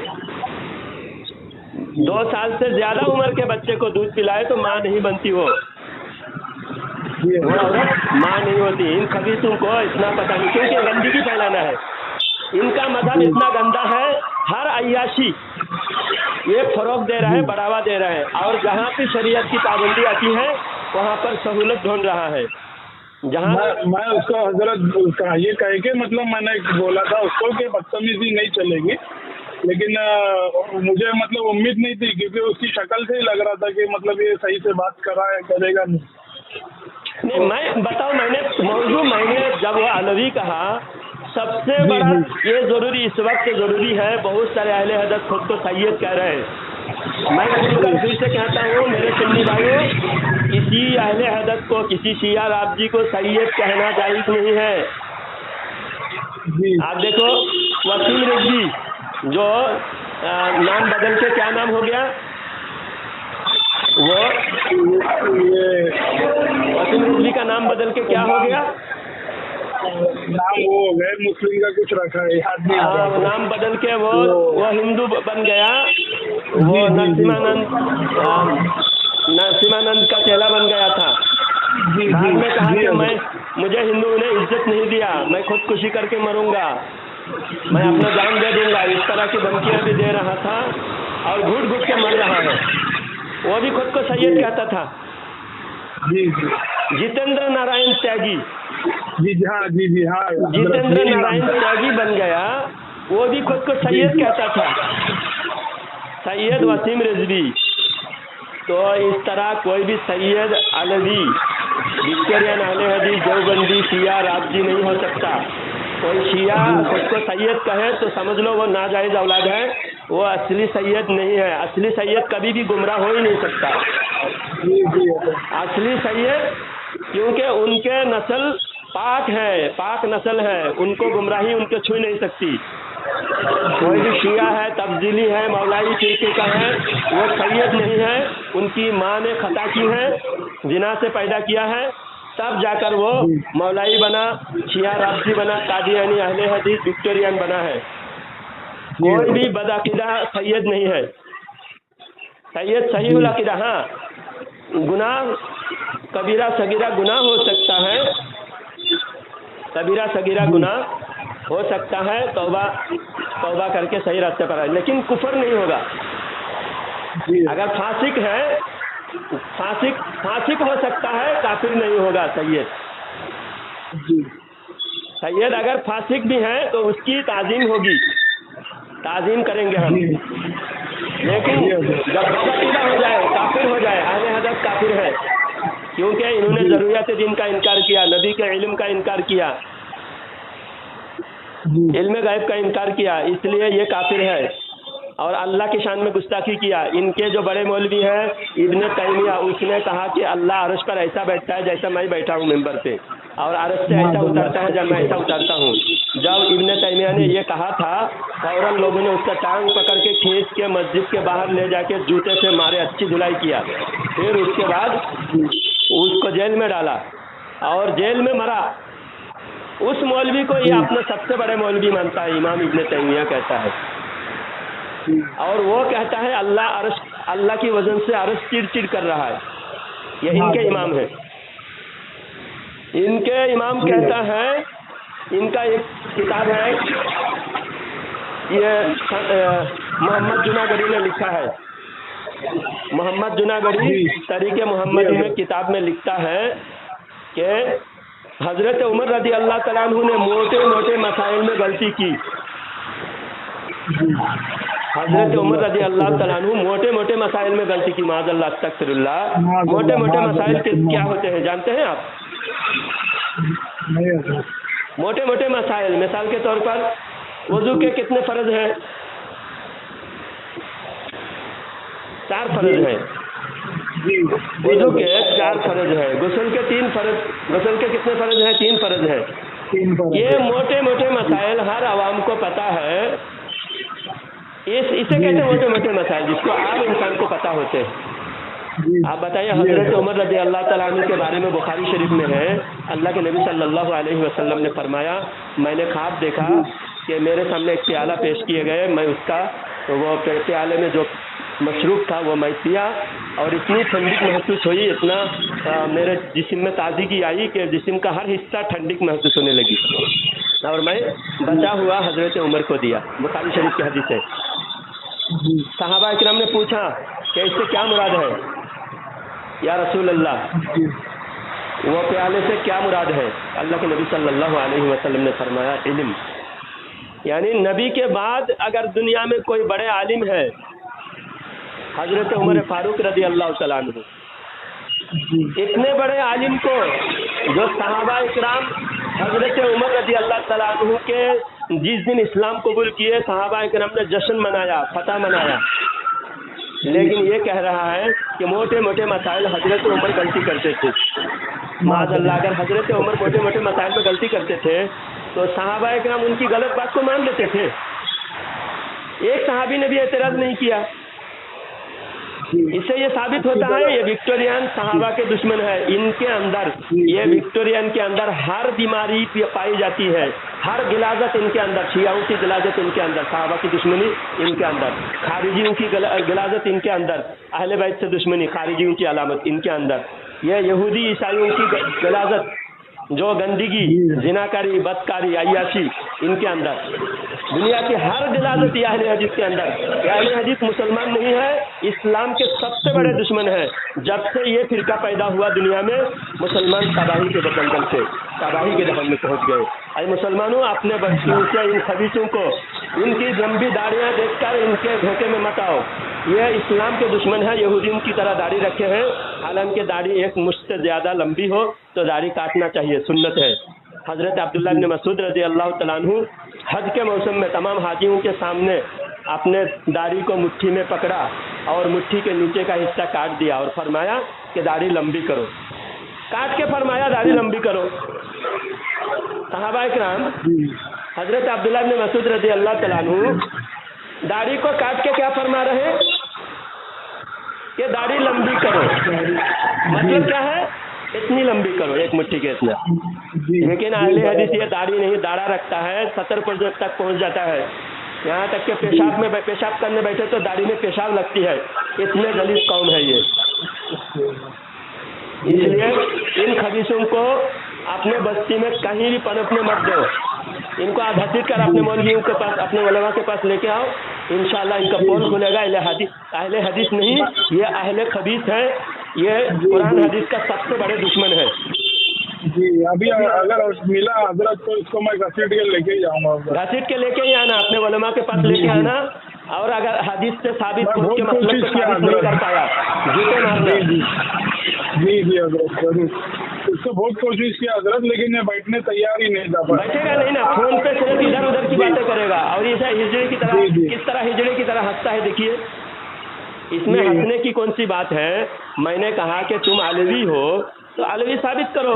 2 سال سے زیادہ عمر کے بچے کو دودھ پلائے تو ماں نہیں بنتی، وہ عورت ماں نہیں ہوتی۔ ان خبیثوں کو اتنا پتہ نہیں، کیونکہ گندگی پھیلانا ہے۔ ان کا مذہب اتنا گندا ہے، ہر عیاشی یہ فروغ دے رہا ہے، بڑھاوا دے رہا ہے، اور جہاں پہ شریعت کی پابندی آتی ہے وہاں پر سہولت ڈھونڈ رہا ہے۔ جہاں میں اس کو حضرت یہ کہہ کے مطلب میں نے بولا تھا اس کو کہ بدتمیزی نہیں چلے گی، لیکن مجھے مطلب امید نہیں تھی، کیونکہ اس کی شکل سے ہی لگ رہا تھا کہ مطلب یہ صحیح سے بات کرے گا نہیں۔ میں بتاؤں، میں نے جب وہ علوی کہا، سب سے بڑا یہ ضروری اس وقت ضروری ہے، بہت سارے اہل حدیث خود کو سید کہہ رہے ہیں۔ میں پھر سے کہتا ہوں میرے سنی بھائیوں، کسی اہل حدیث کو، کسی شیعہ رافضی کو سید کہنا جائز نہیں ہے۔ آپ دیکھو وسیم رضوی جو نام بدل کے کیا نام ہو گیا، وہ وسیم رضوی کا نام بدل کے کیا ہو گیا، نام وہ غیر مسلم کا کچھ رکھا ہے، یاد نہیں آ رہا۔ نام بدل کے وہ ہندو بن گیا، وہ نرسمانند کا چیلا بن گیا تھا۔ بعد میں کہا کہ مجھے ہندوؤں نے عزت نہیں دیا، میں خودکشی کر کے مروں گا، میں اپنا جان دے دوں گا، اس طرح کی دھمکیاں بھی دے رہا تھا اور گھٹ گھٹ کے مر رہا ہے۔ وہ بھی خود کو سید کہتا تھا۔ جتیندر نارائن تیاگی، جتیندر نارائن تیاگی بن گیا، وہ بھی خود کو سید کہتا تھا، سید وسیم رضوی۔ تو اس طرح کوئی بھی سید علوی، وکٹورین اہل حدیث، دیوبندی، شیعہ رافضی نہیں ہو سکتا۔ کوئی شیعہ خود کو سید کہے تو سمجھ لو وہ ناجائز اولاد ہے، وہ اصلی سید نہیں ہے۔ اصلی سید کبھی بھی گمراہ ہو ہی نہیں سکتا۔ اصلی سید کیونکہ ان کے نسل پاک ہے، پاک نسل ہے، ان کو گمراہی ان کے چھو نہیں سکتی۔ کوئی بھی شیعہ ہے، تبدیلی ہے، مولائی فرقے کا ہے، وہ سید نہیں ہے۔ ان کی ماں نے خطا کی ہے، زنا سے پیدا کیا ہے، تب جا کر وہ مولائی بنا، شیعہ رافضی بنا، قادیانی اہل حدیث وکٹورین بنا ہے۔ کوئی بھی بدعقیدہ سید نہیں ہے۔ سید صحیح العقیدہ، ہاں گناہ کبیرہ صغیرہ گناہ ہو سکتا ہے، کبیرہ صغیرہ گناہ ہو سکتا ہے، توبہ کر کے صحیح راستے پر آئے، لیکن کفر نہیں ہوگا۔ اگر فاسق ہے، فاسق ہو سکتا ہے، کافر نہیں ہوگا سید۔ سید اگر فاسق بھی ہے تو اس کی تعظیم ہوگی، تعظیم کریں گے ہم، لیکن جب بدعقیدہ ہو جائے، کافر ہو جائے، اہل حدیث کافر ہے، کیونکہ انہوں نے ضروریات دین کا انکار کیا، نبی کے علم کا انکار کیا، علم غیب کا انکار کیا، اس لیے یہ کافر ہے، اور اللہ کی شان میں گستاخی کیا۔ ان کے جو بڑے مولوی ہیں ابن تیمیہ، اس نے کہا کہ اللہ عرش پر ایسا بیٹھتا ہے جیسا میں بیٹھا ہوں ممبر پہ، اور عرش سے ایسا اترتا ہے جب میں ایسا اترتا ہوں۔ جب ابن تیمیہ نے یہ کہا تھا، فوراً لوگوں نے اس کا ٹانگ پکڑ کے کھینچ کے مسجد کے باہر لے جا کے جوتے سے مارے، اچھی دھلائی کیا، پھر اس کے بعد اس کو جیل میں ڈالا اور جیل میں مرا۔ اس مولوی کو یہ اپنا سب سے بڑے مولوی مانتا ہے، امام ابن تیمیہ کہتا ہے، اور وہ کہتا ہے اللہ کی وزن سے عرش چڑ چڑ کر رہا ہے۔ یہ ان کے امام ہے، ان کے امام کہتا ہے، ان کا ایک کتاب ہے، یہ محمد جناگڑھی نے لکھا ہے، محمد جناگڑھی طریق محمدی میں کتاب میں لکھتا ہے کہ حضرت عمر رضی اللہ تعالیٰ عنہ نے موٹے موٹے مسائل میں غلطی کی۔ حضرت عمر رضی اللہ تعالیٰ عنہ موٹے موٹے مسائل میں غلطی کی، معاذ اللہ، استغفر اللہ۔ موٹے موٹے مسائل کیا ہوتے ہیں جانتے ہیں آپ؟ موٹے موٹے مسائل مثال کے طور پر वजू के कितने फर्ज हैं? 4 फर्ज हैं। वजू के 4 फर्ज है, गुस्ल के 3 फर्ज, गुस्ल के कितने फर्ज हैं? 3 फर्ज हैं। ये मोटे मोटे मसाइल हर आवाम को पता है, इसे कहते हैं मोटे मोटे मसाइल जिसको आम इंसान को पता होते हैं। आप बताइए, हजरत उमर रज़ी अल्लाह तआला अन्हु के बारे में बुखारी शरीफ में है, अल्लाह के नबी सल्लल्लाहु अलैहि वसल्लम ने फरमाया, मैंने ख्वाब देखा कि मेरे सामने एक प्याला पेश किए गए, मैं उसका वो प्याले में जो मशरूब था वो मैं पिया और इतनी ठंडक महसूस हुई, इतना मेरे जिस्म में ताज़गी आई कि जिस्म का हर हिस्सा ठंडक महसूस होने लगी और मैं बचा हुआ हजरत उमर को दिया। बुखारी शरीफ की हदीस है। सहाबा इकराम ने पूछा कि इससे क्या मुराद है या रसूल अल्लाह, वो प्याले से क्या मुराद है? अल्लाह के नबी सल्लल्लाहु अलैहि वसल्लम ने फरमाया, इल्म। यानी नबी के बाद अगर दुनिया में कोई बड़े आलिम है, हजरत उमर फारूक रज़ी अल्लाह तआला अन्हु। इतने बड़े आलिम को जो सहाबा इकराम हजरत उमर रज़ी अल्लाह तआला अन्हु के जिस दिन इस्लाम कबूल किए, सहाबा इकराम ने जश्न मनाया, फतह मनाया, लेकिन ये कह रहा है कि मोटे मोटे मसाइल हजरत उमर गलती करते थे। माज़अल्लाह, अगर हजरत उमर मोटे मोटे मसाइल में गलती करते थे तो सहाबा इकराम उनकी गलत बात को मान लेते थे। एक सहाबी ने भी एतराज़ नहीं किया। इससे ये साबित होता है ये विक्टोरियन सहाबा के दुश्मन है। इनके अंदर, ये विक्टोरियन के अंदर हर बीमारी पाई जाती है, हर गिलाजत इनके अंदर, शियाओं की गिलाजत इनके अंदर, सहाबा की दुश्मनी इनके अंदर, खारिजियों की गिलाजत इनके अंदर, अहले बैत से दुश्मनी, खारिजियों की अलामत इनके अंदर, ये यहूदी ईसाइयों की गिलाजत, जो गंदगी, जिनाकारी, बदकारी, अय्याशी इनके अंदर, दुनिया की हर गिलाजत अहले हदीस के अंदर। अहले हदीस मुसलमान नहीं है, इस्लाम के सबसे बड़े दुश्मन है। जब से ये फिरका पैदा हुआ दुनिया में, मुसलमान तबाही के दलदल से तबाही के दलदल में पहुंच गए। अरे मुसलमानों, अपने बच्चों से इन खबीसों को इनकी लंबी दाढ़ियां देखकर इनके धोखे में मत आओ। ये इस्लाम के दुश्मन है, यहूदियों की तरह दाढ़ी रखे हैं, हालांकि दाढ़ी एक मुश्त से ज़्यादा लंबी हो तो दाढ़ी काटना चाहिए, सुन्नत है। हज़रत अब्दुल्लाह इब्न मसूद रज़ी अल्लाह तआला अन्हु हज के मौसम में तमाम हाजियों के सामने अपने दाढ़ी को मुट्ठी में पकड़ा और मुट्ठी के नीचे का हिस्सा काट दिया और फरमाया कि दाढ़ी लंबी करो। काट के फरमाया दाढ़ी लंबी करो। सहाबा इकराम हज़रत अब्दुल्लाह इब्न मसूद रज़ी अल्लाह तआला अन्हु दाढ़ी को काट के क्या फरमा रहे हैं कि दाढ़ी लंबी करो। मतलब क्या है? इतनी लंबी करो, एक मुट्ठी के इतना। लेकिन अहले हदीस ये दाढ़ी नहीं, दाढ़ा रखता है, 70% तक पहुंच जाता है। यहाँ तक कि पेशाब करने बैठे तो दाढ़ी में पेशाब लगती है। इतने गलीज कौम है ये। इसलिए इन खबीसों को अपने बस्ती में कहीं भी पनपने मत दो। इनको घसीट कर अपने मौलवियों के पास, अपने उलमा के पास लेके आओ, इंशाअल्लाह इनका पोल खुलेगा। अहले हदीस नहीं, ये अहले खबीस है, ये कुरान हदीस का सबसे बड़े दुश्मन है। जी, अभी अगर मिला हजरत तो इसको मैं घसीट के लेके ही जाऊंगा। घसीट के लेके ही आना, अपने उलमा के पास लेके आना, और अगर हदीस से साबित खुद के मतलब से साबित नहीं कर पाया, जूते मारना। जी हजरत, जरूर। उसको बहुत कोशिश किया हजरत, लेकिन ये बैठने तैयार ही नहीं था। बैठेगा नहीं ना, फोन पे सिर्फ इधर उधर की बातें करेगा और इसे हिजड़े की तरह, किस तरह हिजड़े की तरह हंसता है। देखिए, इसमें हंसने की कौन सी बात है? मैंने कहा कि तुम अलवी हो तो अलवी साबित करो।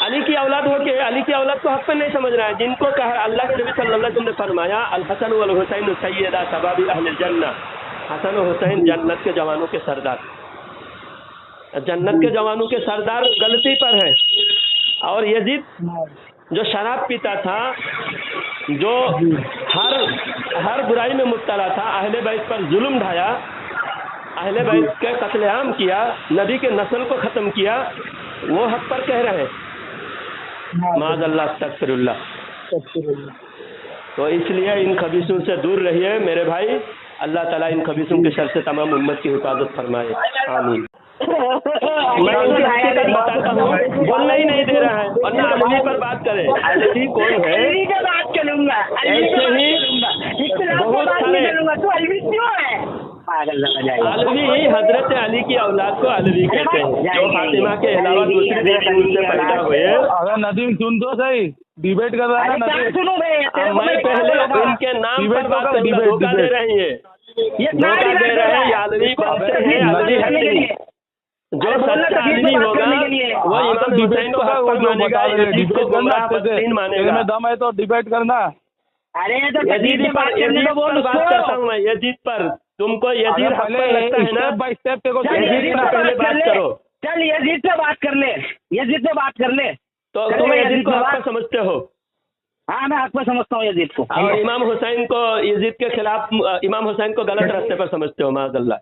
अली की औलाद हो के अली की औलाद को हक पे नहीं समझ रहा है। जिनको कहा अल्लाह के नबी सल्लल्लाहु अलैहि वसल्लम ने फरमाया, अल हसन वल हुसैन सय्यदा शबाबी अहलिल जन्नह, हसन और हुसैन जन्नत के जवानों के सरदार, जन्नत के जवानों के सरदार गलती पर है। और यजीद जो शराब पीता था, जो हर बुराई में मुब्तला था, अहले बैत पर जुल्म ढाया, अहले बैत के कत्लेआम किया, नबी के नस्ल को ख़त्म किया, वो हक पर कह रहे हैं। माज़अल्लाह अस्तग़फिरुल्लाह। तो इसलिए इन खबीसों से दूर रहिए मेरे भाई। अल्लाह ताला इन खबीसों के शर से तमाम उम्मत की हिफाजत फरमाए, आमीन। मैं उनकी हकीकत बताता हूँ, बोलना ही नहीं दे रहा है, वरना अलवी पर बात करें। अलवी कौन है? ऐसे ही बहुत सारे पागल लगा जाएगा। अलवी हजरत अली की औलाद को अलवी कहते हैं, जो फातिमा के अलावा दूसरी बेटी उनसे पैदा हुए। अगर नदीम सुन तो सही, डिबेट कर रहा है ना नदीम। सुनो मैं पहले उनके नाम पर बात करूंगा, धोखा दे रहे हैं, धोखा दे रहे हैं। अलवी बात है, जो सच्चा अलवी होगा वो इमाम हुसैन को हक पर मानेगा, यजीद को गुमराह बदतीन मानेगा। दम है तो डिबेट करना। अरे तो यजीद पर बात करता हूँ मैं, यजीद पर। तुमको यजीद हक पर लगता है ना, बाय स्टेप देखो, यजीद पर पहले बात करो। चल यजीद से बात कर ले, यजीद से बात कर ले। तो तुम यजीद को हक पर समझते हो? हाँ मैं हक पर समझता हूँ यजीद को। और इमाम हुसैन को यजीद के खिलाफ, इमाम हुसैन को गलत रास्ते पर समझते हो माज़अल्लाह,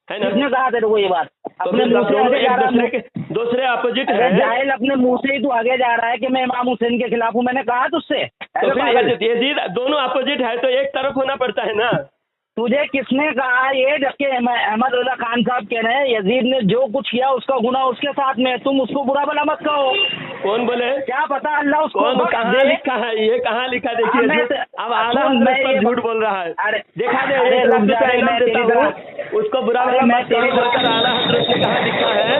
है ना? किसने कहा तेरे को ये बात? तो अपने मुंह से आगे जा रहा है, दूसरे अपोजिट अरे है। जाहिल अपने मुंह से ही तू आगे जा रहा है कि मैं इमाम हुसैन के खिलाफ हूँ। मैंने कहा तुझसे? तो फिर यजीद दोनों अपोजिट है तो एक तरफ होना पड़ता है ना। तुझे किसने कहा ये? जबकि अहमद रजा खान साहब कह रहे हैं यजीद ने जो कुछ किया उसका गुनाह उसके साथ में, तुम उसको बुरा भला मत कहो। कौन बोले? क्या पता अल्लाह उसको कौन कहाँ लिखा है? ये कहाँ लिखा? देखिए अब आला हज़रत पर झूठ बोल रहा है। अरे देखा दे, 1 लाख रुपया इनाम देता हूँ, उसको बुरा भला मत करो बोलकर आला हज़रत ने कहाँ लिखा है?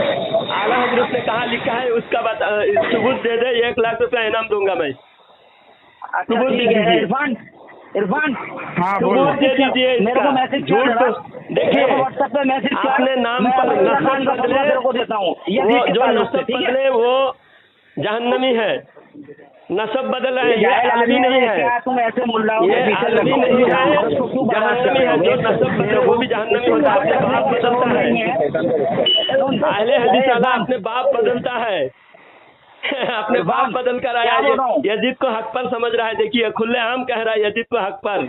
आला हज़रत ने कहाँ लिखा है उसका सबूत दे दे, 1 लाख रुपया इनाम दूंगा मैं। सबूत दे दीजिए। इरफान हाँ सबूत दे दीजिए। मेरे को मैसेज झूठ तो देखिए, व्हाट्सएप पे मैसेज अपने नाम पर नस्ब बदले, तेरे को देता हूँ। वो जो नस्ब बदले वो जहन्नमी है। नस्ब बदल रहा है, ये अलवी नहीं है। क्या तुम ऐसे मुल्ला हो? ये अलवी नहीं है, जहन्नमी है। जो नस्ब बदले वो भी जहन्नमी होता है। अपने बाप बदलता है, अहले हदीस वाला अपने बाप बदलता है। अपने बाप बदल कर आया। यजीद को हक पर समझ रहा है। देखिए खुले आम कह रहा है यजीद को हक पर।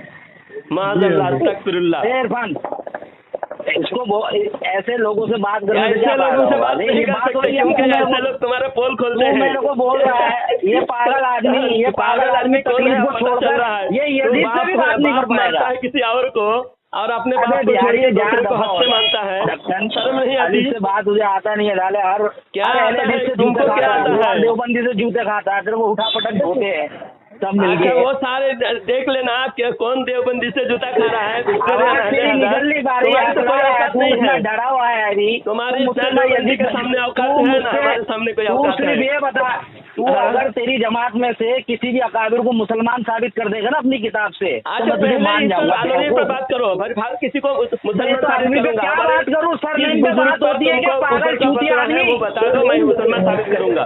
माज़अल्लाह, अस्तगफिरुल्लाह। इरफान इसको ऐसे लोगों से बात करने ऐसे लोगों से बात नहीं कर सकते क्योंकि ऐसे लोग तुम्हारे पोल खोलते हैं। मेरे को बोल रहा है ये पागल आदमी कौन है छोड़ चल रहा है। ये यजीद से भी बात नहीं कर पाएगा है किसी और को, और अपने बाप को छोड़ के दूसरे को हक से मानता है। शर्म नहीं आती? से बात तुझे आता नहीं है डाले। हर क्या आता है? तुमको क्या आता है? देवबंदी से जूते खाता है, तेरे को उठा पटक होते हैं सब मिलके। अच्छा वो सारे देख लेना कि कौन देवबंदी से जूता खा रहा है। निकलनी बारी डरा हुआ है अभी तुम्हारी देवबंदी के सामने औकात है ना, हमारे सामने कोई औकात है? ये बता, तू अगर तेरी जमात में से किसी भी अकाबिर को मुसलमान साबित कर देगा ना अपनी किताब से, तो मैं तुझे मान जाऊंगा। अलवी पर बात करो, भाई किसी को मुसलमान साबित करूंगा। क्या बात करूं? सरनेम पे बात होती है कि पागल चूतिया आदमी? वो बता दो, मैं मुसलमान साबित करूंगा।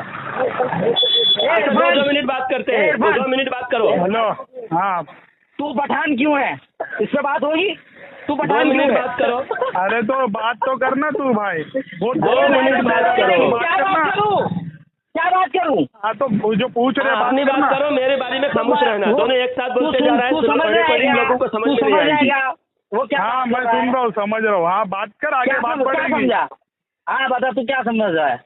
2 मिनट बात करते हैं, 2 मिनट बात करो। हेलो हाँ, तू पठान क्यों है? इस पे बात होगी? तू 2 पठान क्यों मिनट है? बात करो। अरे तो बात तो करना तू भाई। 2 मिनट बात करो। क्या बात करूं? हाँ तो जो पूछ रहे अपनी बात करो, मेरे बारे में खामोश रहना। दोनों एक साथ बोलते जा रहा है, बड़े लोगों को समझ में नहीं आएगी। वो क्या? हाँ मैं सुन रहा हूँ, समझ रहा हूँ। हाँ बात कर, आगे बात बढ़ेगी। हाँ बता, तू क्या समझ रहा है?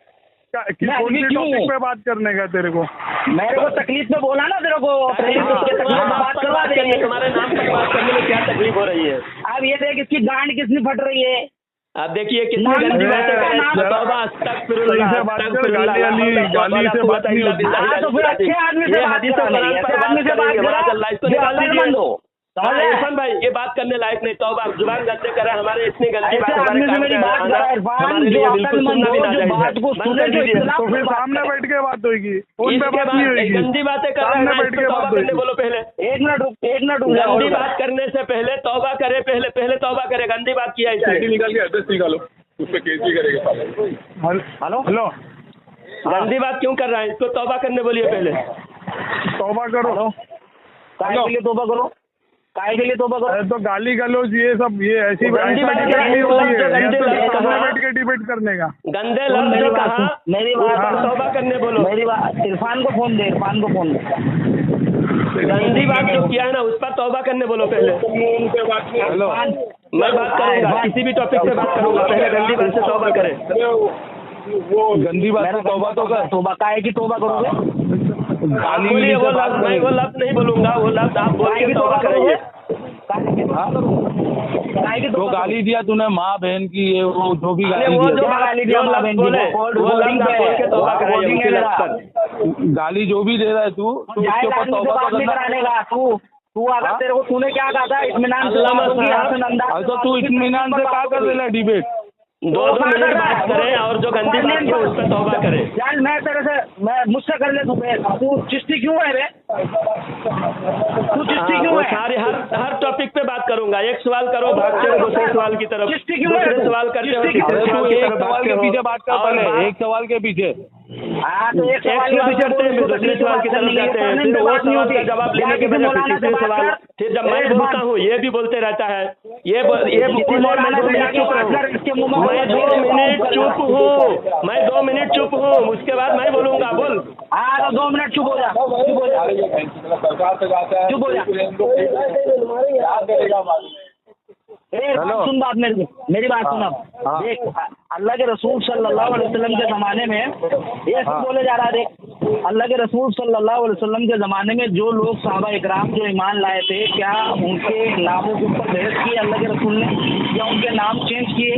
कौन सी टॉपिक पे बात करने का तेरे को? मेरे को तकलीफ में बोला ना तेरे को, बात करवा देंगे। तुम्हारे नाम पर बात करने में क्या तकलीफ हो रही है? अब ये देख इसकी गांड कितनी फट रही है। आप देखिए कितनी गंदी बातें कर रहे हैं। तौबा, अस्तगफिरुल्लाह, अस्तगफिरुल्लाह। गाली से बात नहीं होती। तो फिर अच्छे आदमी से बात करो, इसको निकाल दीजिए। इरफान भाई ये बात करने लायक नहीं। तौबा, जुबान गंदे कर रहा है। हमारे इतनी गंदी बात हमारे लिए बिल्कुल सुनना भी नाजायज है। बंद कर दीजिए। तो फिर सामने बैठ के बात होगी, फोन पे बात नहीं होगी। गंदी बातें कर रहे हैं, तौबा करने बोलो पहले। एक मिनट गंदी बात करने से पहले तौबा करे, पहले तौबा करे। गंदी बात किया इसे निकाल के एड्रेस निकालो, उस पर केस भी करेगा। हेलो गंदी बात क्यों कर रहा है? इसको तौबा करने बोलिए पहले। तौबा करो। काय के लिए तौबा करो? काय के लिए तौबा करो? तो गाली गलौज ये सब, ये ऐसी गंदी बात बैठ के डिबेट करने का। गंदे लफ्ज़ जो कहा, मेरी बात तौबा करने बोलो। मेरी बात, इरफान को फोन दे। गंदी बात जो किया है ना उस पर तौबा करने बोलो पहले। हेलो मैं बात करूंगा, किसी भी टॉपिक पे बात करूंगा, पहले गंदी बात से तौबा करें। वो गंदी बात से तौबा तो कर। तौबा काय की तौबा करोगे? आप बोलिए वो लफ्ज़, मैं वो लफ्ज़ नहीं बोलूंगा। वो लफ्ज़ आप बोल के तौबा करेंगे। जो गाली दिया तूने माँ बहन की, ये वो जो भी गाली गाली जो भी दे रहा है तू, तो उसके ऊपर तौबा तो करना। तू अगर तेरे को तूने क्या कहा था इत्मीनान से बात होगी, हसन अंदाज तो तू इत्मीनान से क्या कर रहा है डिबेट? 2 मिनट बात करें और जो गंदी बात है उस पर तौबा करें। यार मैं तेरे से मुझसे कर ले तू चिश्ती क्यों है रे? तू चिश्ती क्यों है? सारे हर टॉपिक पे बात करूंगा। एक सवाल करो भागते हो दूसरे सवाल की तरफ, चिश्ती क्यों है? दूसरे सवाल करते हो तीसरे तू सवाल की एक तरफ सवाल भागते के हो। पीछे बात कर, पहले एक सवाल के पीछे। हाँ तो एक सवाल करते हैं, दूसरे सवाल की तरफ जाते हैं, फिर वो सवाल का जवाब लेने के बजाय फिर तीसरे सवाल, फिर जब मैं बोलता हूँ ये भी बोलते रहता है, ये बोले मैं 2 मिनट चुप हूँ, मैं 2 मिनट चुप हूँ, उसके बाद मैं बोलूंगा। बोल। हाँ तो 2 मिनट चुप हो जा, चुप हो जा, चुप हो जा। सुन बात मेरी बात सुन। अब देख, अल्लाह के रसूल सल्लल्लाहु अलैहि वसल्लम के ज़माने में ये सब बोले जा रहा है। देख, अल्लाह के रसूल सल्लल्लाहु अलैहि वसल्लम के ज़माने में जो लोग सहाबा इकराम जो ईमान लाए थे, क्या उनके नामों के ऊपर बहस की अल्लाह के रसूल ने, या उनके नाम चेंज किए?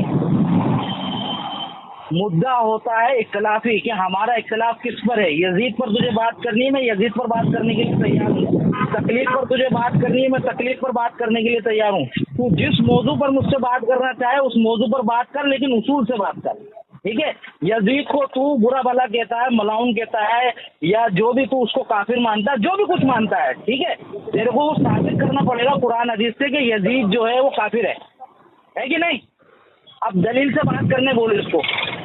मुद्दा होता है इख्तिलाफी कि हमारा इख्तिलाफ किस पर है। यजीद पर तुझे बात करनी है, मैं यजीद पर बात करने के लिए तैयार हूँ। तकलीफ पर तुझे बात करनी है, मैं तकलीफ पर बात करने के लिए तैयार हूँ। तू जिस मौजू पर मुझसे बात करना चाहे उस मौजू पर बात कर, लेकिन उसूल से बात कर। ठीक है? यजीद को तू बुरा भला कहता है, मलाउन कहता है, या जो भी तू उसको काफिर मानता है, जो भी कुछ मानता है, ठीक है, तेरे को साबित करना पड़ेगा कुरान हदीस से कि यजीद जो है वो काफिर है कि नहीं? अब दलील से बात करने बोले इसको,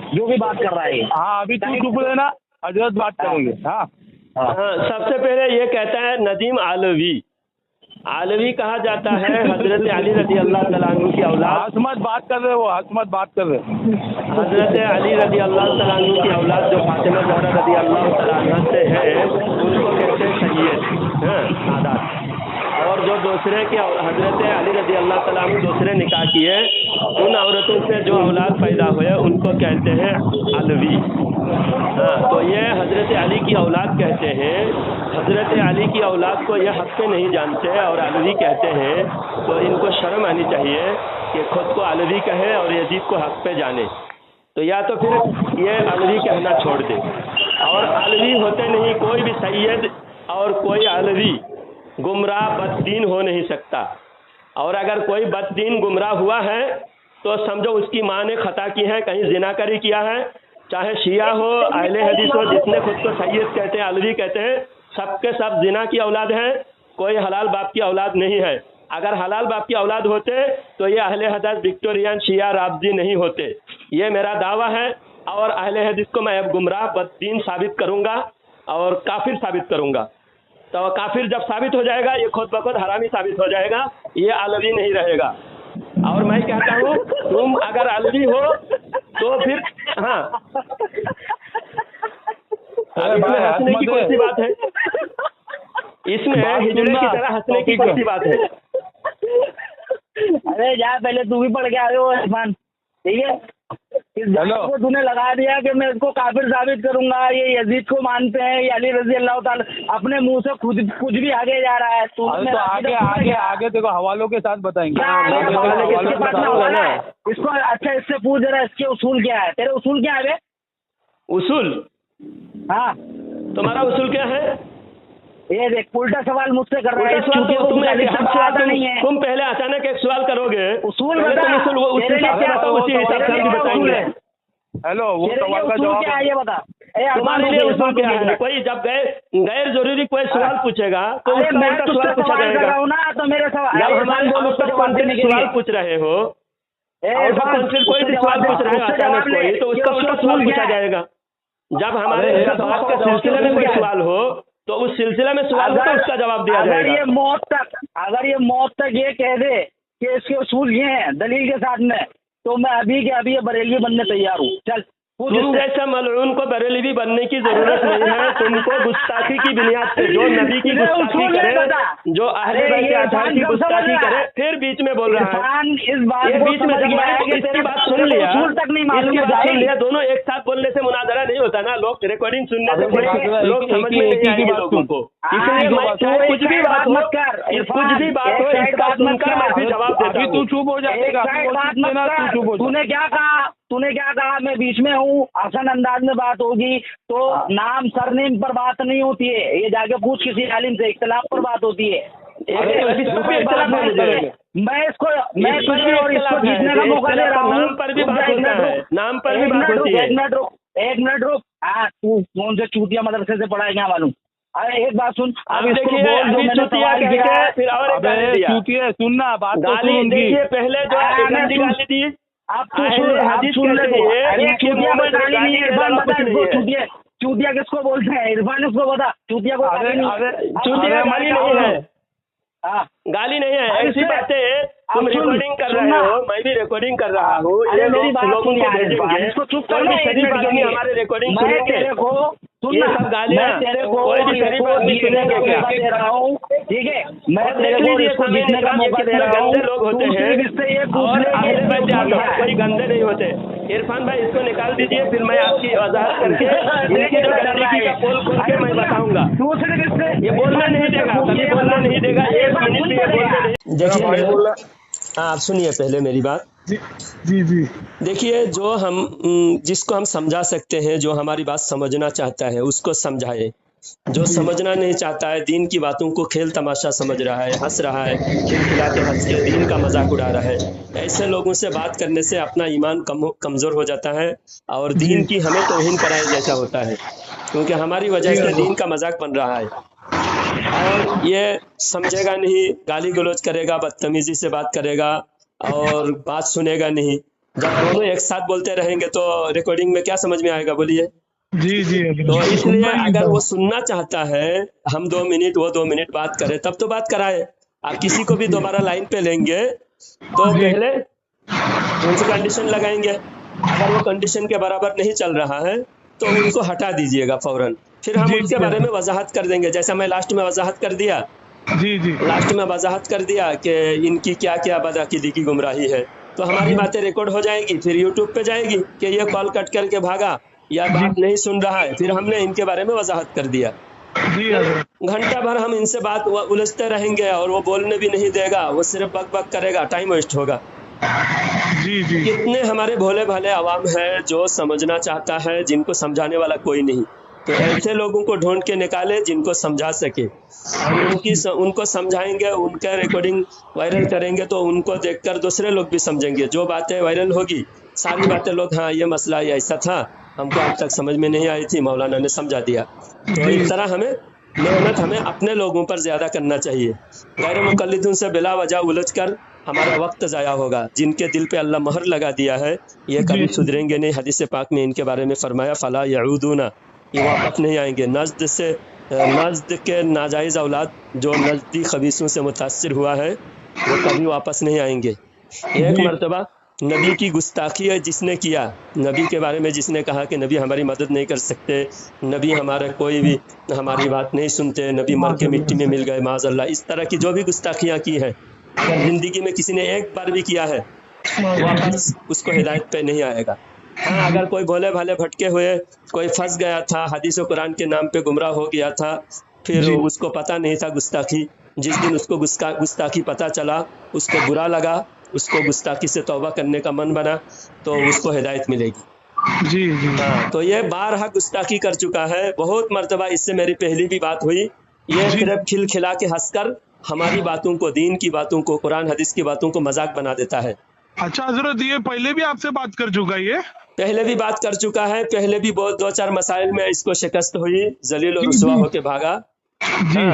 जो भी बात कर रहा है। हाँ अभी तू चुप रहना, हजरत बात करेंगे। हाँ सबसे पहले ये कहता है नदीम आलवी कहा जाता है हजरत अली रजी अल्लाह तआला अन्हु की औलाद। हसमत बात कर रहे हो, हसमत बात कर रहे। हजरत अली रजी अल्लाह तआला अन्हु की औलाद जो फातिमा ज़हरा रजी अल्लाह तआला अन्हा से है, उनको कहते हैं सैयद सादात। और जो दूसरे के हजरत अली रजी अल्लाह तआला अन्हु दूसरे निकाह किए, उन औरतों से जो औलाद पैदा हुए उनको कहते हैं अलवी। हाँ, तो ये हजरत अली की औलाद कहते हैं। हजरत अली की औलाद को ये हक पे नहीं जानते और अलवी कहते हैं, तो इनको शर्म आनी चाहिए कि खुद को अलवी कहे और यजीद को हक पे जाने। तो या तो फिर ये अलवी कहना छोड़ दे, और अलवी होते नहीं, कोई भी सैयद और कोई अलवी गुमराह बददीन हो नहीं सकता। और अगर कोई बददीन गुमराह हुआ है तो समझो उसकी माँ ने खता की है, कहीं जिनाकरी किया है, चाहे शिया हो, अहले हदीस हो, जिसने खुद को सैयद कहते हैं, अलवी कहते हैं, सबके सब जिना की औलाद हैं, कोई हलाल बाप की औलाद नहीं है। अगर हलाल बाप की औलाद होते तो ये अहले हदीस विक्टोरियन शिया राबजी नहीं होते। ये मेरा दावा है, और अहले हदीस को मैं अब गुमराह बददीन साबित करूँगा और काफिर साबित करूँगा। तो काफिर जब साबित हो जाएगा, ये खुद बखुद हरामी साबित हो जाएगा, ये अलवी नहीं रहेगा। और मैं कहता हूँ तुम अगर अलवी हो तो फिर हाँ, इसमें हंसने की कौन सी बात है? इसमें हिजड़े की तरह हंसने की कौन सी बात है? अरे जा, पहले तू भी पढ़ के आए हो इरफान, ठीक है? इस बात को तूने लगा दिया कि मैं इसको काफिर साबित करूंगा, ये यजीद को मानते हैं, ये अली रजी अल्लाह ताला, अपने मुंह से खुद कुछ भी आगे जा रहा है। तू तो आगे देखो हवालों के साथ बताएंगे। इसको अच्छा इससे पूछ जरा, इसके उसूल क्या है? तेरे उसूल क्या है? उसूल? हाँ, तुम्हारा उसूल क्या है? ये देख, उल्टा सवाल मुझसे कर रहा है। तुम पहले अचानक एक सवाल करोगे, उसूल उसी हिसाब से बताएंगे। हेलो, वो सवाल का जवाब क्या है ये बता। तुम्हारे लिए उसूल क्या है? कोई जब गैर जरूरी कोई सवाल पूछेगा तो उसका उल्टा सवाल पूछा जाएगा ना। तो मेरे सवाल, जब हमारे सवाल पूछ रहे हो, कोई भी सवाल पूछ रहे हो अचानक कोई, तो उसका उल्टा सवाल पूछा जाएगा। जब हमारे बात के सिलसिले में कोई सवाल हो तो उस सिलसिले में सवाल हो तो उसका जवाब दिया जाएगा। अगर ये मौत तक ये कह दे कि इसके उसूल ये हैं दलील के साथ में, तो मैं अभी के अभी ये बरेलवी बनने तैयार हूँ। चल, तुम जैसा मलऊन को बरेलवी बनने की जरूरत नहीं है। तुमको गुस्ताखी की बुनियाद पे जो नबी की गुस्ताखी करे, जो अहले बैत के आधार की गुस्ताखी करे, फिर बीच में बोल रहा है। ये बीच में जब मैंने इसकी बात सुन लिया, दोनों एक साथ बोलने से मुनाजरा नहीं होता ना। लोग रिकॉर्डिंग सुनने से लोग समझ में नहीं आएगी बातों को। इसलिए मैं कुछ भी बात हो इसका सुनकर मैं फिर जवाब देता हूँ। तू चुप हो जाएगा। तूने क्या कहा? मैं बीच में हूँ, आसान अंदाज में बात होगी तो नाम सरनेम पर बात नहीं होती है, ये जाके पूछ किसी आलिम से, इख्तिलाफ पर बात होती है। मैं इसको और इसको जीतने का मौका दे रहा हूँ। नाम पर भी बात होता है, नाम पर भी बात होती है। एक मिनट रुक। हाँ, तू कौन से चूतिया मदरसे से पढ़ा है क्या मालूम? अरे एक बात सुन, अब देखिए अभी चूतिया कह के फिर और एक गाली दिया। चूतिया सुनना बात तो गाली सुन देखिए, पहले जो गंदी गाली दी आप तो सुन ले। अरे चूतिया में गाली नहीं है, इरफान बता इसको चूतिया किसको बोलते हैं? इरफान उसको बता, चूतिया को चूतिया गाली नहीं है, गाली नहीं है, ऐसी बातें तुम रिकॉर्डिंग कर रहे हो, मैं भी रिकॉर्डिंग कर रहा हूँ, ये मेरी बात लोगों को भेजेंगे, शरीफ आदमी हमारे रिकॉर्डिंग सुनेंगे, ये सब गालियाँ कोई भी शरीफ आदमी सुनेंगे क्या? ठीक है, मैं तेरे को इसको जीतने का मौका दे रहा हूँ। गंदे लोग होते हैं और अहले बैत आदम कोई गंदे नहीं होते। इरफान भाई इसको निकाल दीजिए, फिर मैं आपकी वजाहत करके इनकी जो गंदगी का पोल खोल के मैं बताऊंगा। ये बोलना नहीं देगा, कभी बोलना नहीं देगा, एक मिनट भी ये बोलना नहीं। देखिए हाँ, आप सुनिए पहले मेरी बात। जी जी देखिए, जो हम जिसको हम समझा सकते हैं, जो हमारी बात समझना चाहता है उसको समझाए, जो समझना नहीं चाहता है, दीन की बातों को खेल तमाशा समझ रहा है, हंस रहा है, खिलखिला के हंस के दीन का मजाक उड़ा रहा है, ऐसे लोगों से बात करने से अपना ईमान कमज़ोर हो जाता है और दीन की हमें तौहीन कराए जैसा होता है, क्योंकि हमारी वजह से दीन का मजाक बन रहा है। और ये समझेगा नहीं, गाली गलौज करेगा, बदतमीजी से बात करेगा और बात सुनेगा नहीं। जब दोनों एक साथ बोलते रहेंगे तो रिकॉर्डिंग में क्या समझ में आएगा, बोलिए? जी जी तो इसलिए अगर वो सुनना चाहता है, हम 2 मिनट वो 2 मिनट बात करें, तब तो बात कराए। आप किसी को भी दोबारा लाइन पे लेंगे तो पहले उनसे कंडीशन लगाएंगे, अगर वो कंडीशन के बराबर नहीं चल रहा है तो उनको हटा दीजिएगा फौरन, फिर हम उनके बारे में वजाहत कर देंगे। जैसा मैं लास्ट में वजाहत कर दिया, लास्ट में वजाहत कर दिया कि इनकी क्या क्या बदअकीदी की गुमराही है, तो हमारी बातें रिकॉर्ड हो जाएगी, फिर यूट्यूब पे जाएगी कि ये कॉल कट करके भागा या बात नहीं सुन रहा है, फिर हमने इनके बारे में वजाहत कर दिया। घंटा भर हम इनसे बात उलझते रहेंगे और वो बोलने भी नहीं देगा, वो सिर्फ बक बक करेगा, टाइम वेस्ट होगा। जी कितने हमारे भोले भाले अवाम है जो समझना चाहता है, जिनको समझाने वाला कोई नहीं, तो ऐसे लोगों को ढूंढ के निकाले जिनको समझा सके, और उनको समझाएंगे, उनका रिकॉर्डिंग वायरल करेंगे तो उनको देखकर दूसरे लोग भी समझेंगे। जो बातें वायरल होगी सारी बातें लोग, हाँ ये मसला ये ऐसा था, हमको आज तक समझ में नहीं आई थी, मौलाना ने समझा दिया। तो इस तरह हमें मेहनत हमें अपने लोगों पर ज़्यादा करना चाहिए। गैर मुक़ल्लिदों से बिला वजह उलझ कर हमारा वक्त ज़ाया होगा। जिनके दिल पे अल्लाह मोहर लगा दिया है ये कभी सुधरेंगे नहीं। हदीस पाक में इनके बारे में फरमाया, फला यऊदूना, ये वापस नहीं आएंगे। नज़्द के नाजायज़ औलाद जो नज़दी खबीसों से मुतासिर हुआ है वो कभी वापस नहीं आएंगे। एक मरतबा नबी की गुस्ताखी है जिसने किया, नबी के बारे में जिसने कहा कि नबी हमारी मदद नहीं कर सकते, नबी हमारा कोई भी हमारी बात नहीं सुनते, नबी मर के मिट्टी में मिल गए माज़अल्लाह, इस तरह की जो भी गुस्ताखियाँ की है, अगर ज़िंदगी में किसी ने एक बार भी किया है वापस उसको हिदायत पे नहीं आएगा। हाँ, अगर कोई भोले भाले भटके हुए कोई फंस गया था, हदीस और कुरान के नाम पे गुमराह हो गया था, फिर उसको पता नहीं था गुस्ताखी, जिस दिन उसको गुस्ताखी पता चला उसको बुरा लगा, उसको गुस्ताखी से तौबा करने का मन बना, तो उसको हिदायत मिलेगी। जी हाँ, तो ये बारहा गुस्ताखी कर चुका है, बहुत मर्तबा। इससे मेरी पहली भी बात हुई, ये सिर्फ खिलखिला के हंसकर हमारी बातों को, दीन की बातों को, कुरान हदीस की बातों को मजाक बना देता है। अच्छा हजरत, ये पहले भी आपसे बात कर चुका है? ये पहले भी बात कर चुका है, पहले भी बहुत 2-4 मसाइल में इसको शिकस्त हुई, जलील और रुसवा होके भागा। हाँ,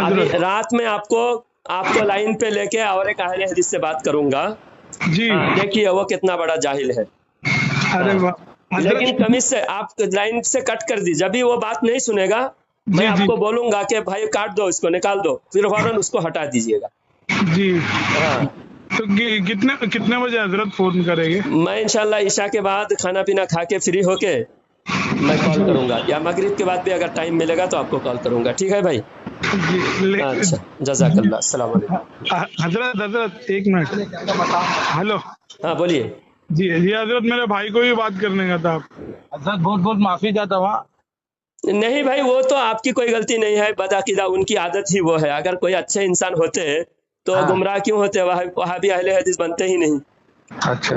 अभी रात में आपको लाइन पे लेके और एक अहले हदीस से बात करूंगा जी। देखिए वो कितना बड़ा जाहिल है। अरे वाह। लेकिन कमीज से आप लाइन से कट कर दी, जब भी वो बात नहीं सुनेगा मैं आपको बोलूंगा कि भाई काट दो, इसको निकाल दो, फिर फौरन उसको हटा दीजिएगा जी। हाँ, तो कितने बजे हजरत फोन करेंगे? मैं इंशाल्लाह इशा के बाद खाना पीना खा के फ्री होके मैं कॉल करूंगा, या मगरिब के बाद भी अगर टाइम मिलेगा तो आपको कॉल करूंगा। ठीक है भाई? अच्छा, जज़ाकल्लाह, अस्सलाम वालेकुम। हजरत एक मिनट, हेलो। हाँ बोलिए। जी हजरत, मेरे भाई को भी बात करने का था। हजरत बहुत बहुत माफी चाहता हूँ। नहीं भाई, वो तो आपकी कोई गलती नहीं है, बदअकीदा उनकी आदत ही वो है। अगर कोई अच्छे इंसान होते तो गुमराह क्यों होते? वहाबी अहले हदीस बनते ही नहीं। अच्छा।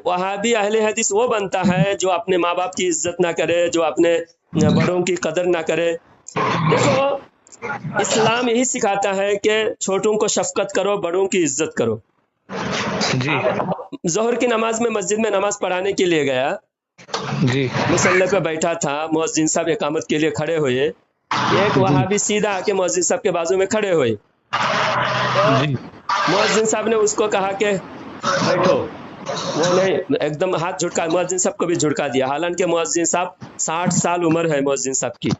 वहाबी अहले हदीस वो बनता है जो अपने माँ बाप की इज्जत ना करे, जो अपने बड़ों की कदर ना करे। देखो इस्लाम यही सिखाता है कि छोटों को शफकत करो, बड़ों की इज्जत करो। जी जोहर की नमाज में मस्जिद में नमाज पढ़ाने के लिए गया, जी मुसल्ले पे बैठा था, मुअज्जिन साहब इकामत के लिए खड़े हुए, एक वहाबी सीधा आके मुअज्जिन साहब के बाजू में खड़े हुए, तो जी मुअज्जिन साहब ने उसको कहा कि बैठो, वो नहीं, एकदम हाथ झुटका, मुअज्जिन साहब को भी झुटका दिया। हालांकि मुअज्जिन साहब 60 साल उम्र है मुअज्जिन साहब की,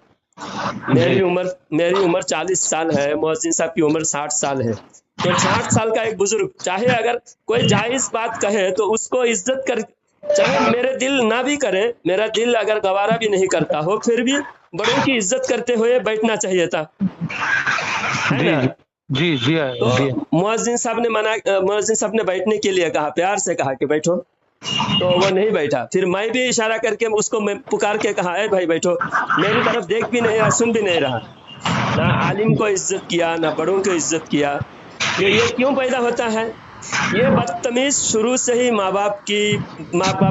मेरी उम्र 40 साल है, मुअज्जिन साहब की उम्र 60 साल है। तो 60 साल का एक बुजुर्ग चाहे अगर कोई जायज बात कहे तो उसको इज्जत कर, चाहे मेरे दिल ना भी करे, मेरा दिल अगर गवारा भी नहीं करता हो, फिर भी बड़ों की इज्जत करते हुए बैठना चाहिए था, है जी ना? जी जी तो मुअज्जिन साहब ने मुअज्जिन साहब ने बैठने के लिए कहा, प्यार से कहा कि बैठो, तो वो नहीं बैठा। फिर मैं भी इशारा करके उसको मैं पुकार के कहा, ए भाई बैठो, मेरी तरफ देख भी नहीं रहा, सुन भी नहीं रहा, ना आलिम को इज्जत किया, ना बड़ों को इज्जत किया। ये क्यों पैदा होता है? ये बदतमीज शुरू से ही माँ बाप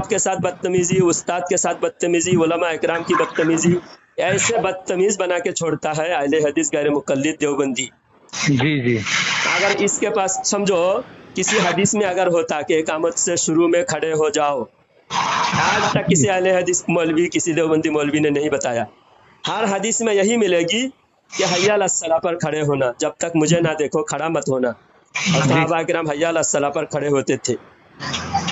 के साथ बदतमीजी, उस्ताद के साथ बदतमीजी, उलमा इकराम की बदतमीजी, ऐसे बदतमीज बना के छोड़ता है अहले हदीस गैर मुक़ल्लिद देवबंदी। जी जी अगर इसके पास समझो किसी हदीस में अगर होता कि इकामत से शुरू में खड़े हो जाओ, आज तक किसी अहले हदीस मौलवी, किसी देवबंदी मौलवी ने नहीं बताया। हर हदीस में यही मिलेगी कि हय्या अला सलाह पर खड़े होना, जब तक मुझे ना देखो खड़ा मत होना। और सहाबा किराम हय्या अला सलाह पर खड़े होते थे।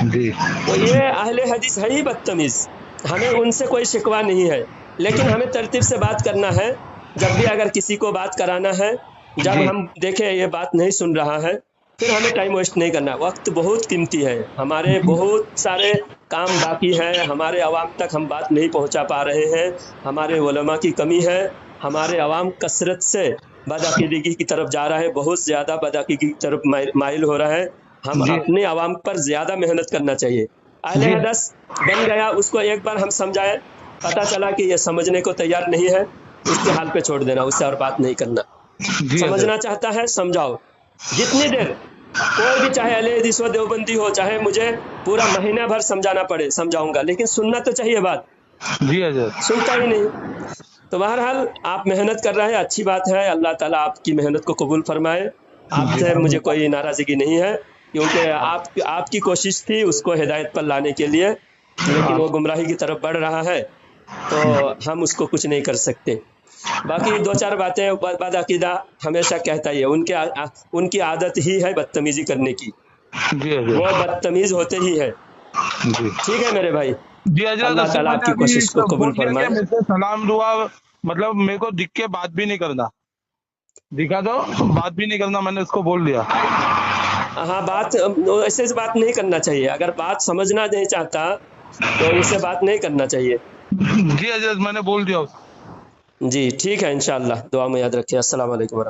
जी तो ये अहले हदीस है ही बदतमीज, हमें उनसे कोई शिकवा नहीं है, लेकिन हमें तरतीब से बात करना है। जब भी अगर किसी को बात कराना है, जब हम देखें ये बात नहीं सुन रहा है, फिर हमें टाइम वेस्ट नहीं करना। वक्त बहुत कीमती है, हमारे बहुत सारे काम बाकी है, हमारे अवाम तक हम बात नहीं पहुंचा पा रहे हैं, हमारे उलमा की कमी है, हमारे अवाम कसरत से बदअकीदगी की तरफ जा रहा है, बहुत ज़्यादा बदअकीदगी की तरफ माइल हो रहा है। हम अपने अवाम पर ज़्यादा मेहनत करना चाहिए। अहले हदीस बन गया, उसको एक बार हम समझाएं, पता चला कि ये समझने को तैयार नहीं है, उसके हाल पे छोड़ देना, उससे और बात नहीं करना। समझना चाहता है समझाओ, जितनी देर, कोई भी चाहे अहले हदीस हो, देवबंदी हो, चाहे मुझे पूरा महीना भर समझाना पड़े समझाऊंगा, लेकिन सुनना तो चाहिए बात। जी हज़रत, सुनता ही नहीं। तो बहरहाल आप मेहनत कर रहे हैं, अच्छी बात है, अल्लाह ताला आपकी मेहनत को कबूल फरमाए। आपसे मुझे कोई नाराज़गी नहीं है, क्योंकि आपकी कोशिश थी उसको हिदायत पर लाने के लिए, लेकिन वो गुमराही की तरफ बढ़ रहा है, तो हम उसको कुछ नहीं कर सकते। बाकी 2-4 बातें बदअकीदा हमेशा कहता ही है, उनकी आदत ही है बदतमीजी करने की, वो बदतमीज होते ही है। ठीक है मेरे भाई, जी हज़रत, अल्लाह ताला आपकी कोशिश को कबूल फरमाए। सलाम दुआ, मतलब मेरे को दिख के बात भी नहीं करना, दिखा दो बात भी नहीं करना, मैंने उसको बोल दिया। हाँ, बात ऐसे से बात नहीं करना चाहिए, अगर बात समझना नहीं चाहता तो उससे बात नहीं करना चाहिए। जी हज़रत, मैंने बोल दिया। जी ठीक है, इंशाअल्लाह दुआ में याद रखिए। अस्सलाम वालेकुम।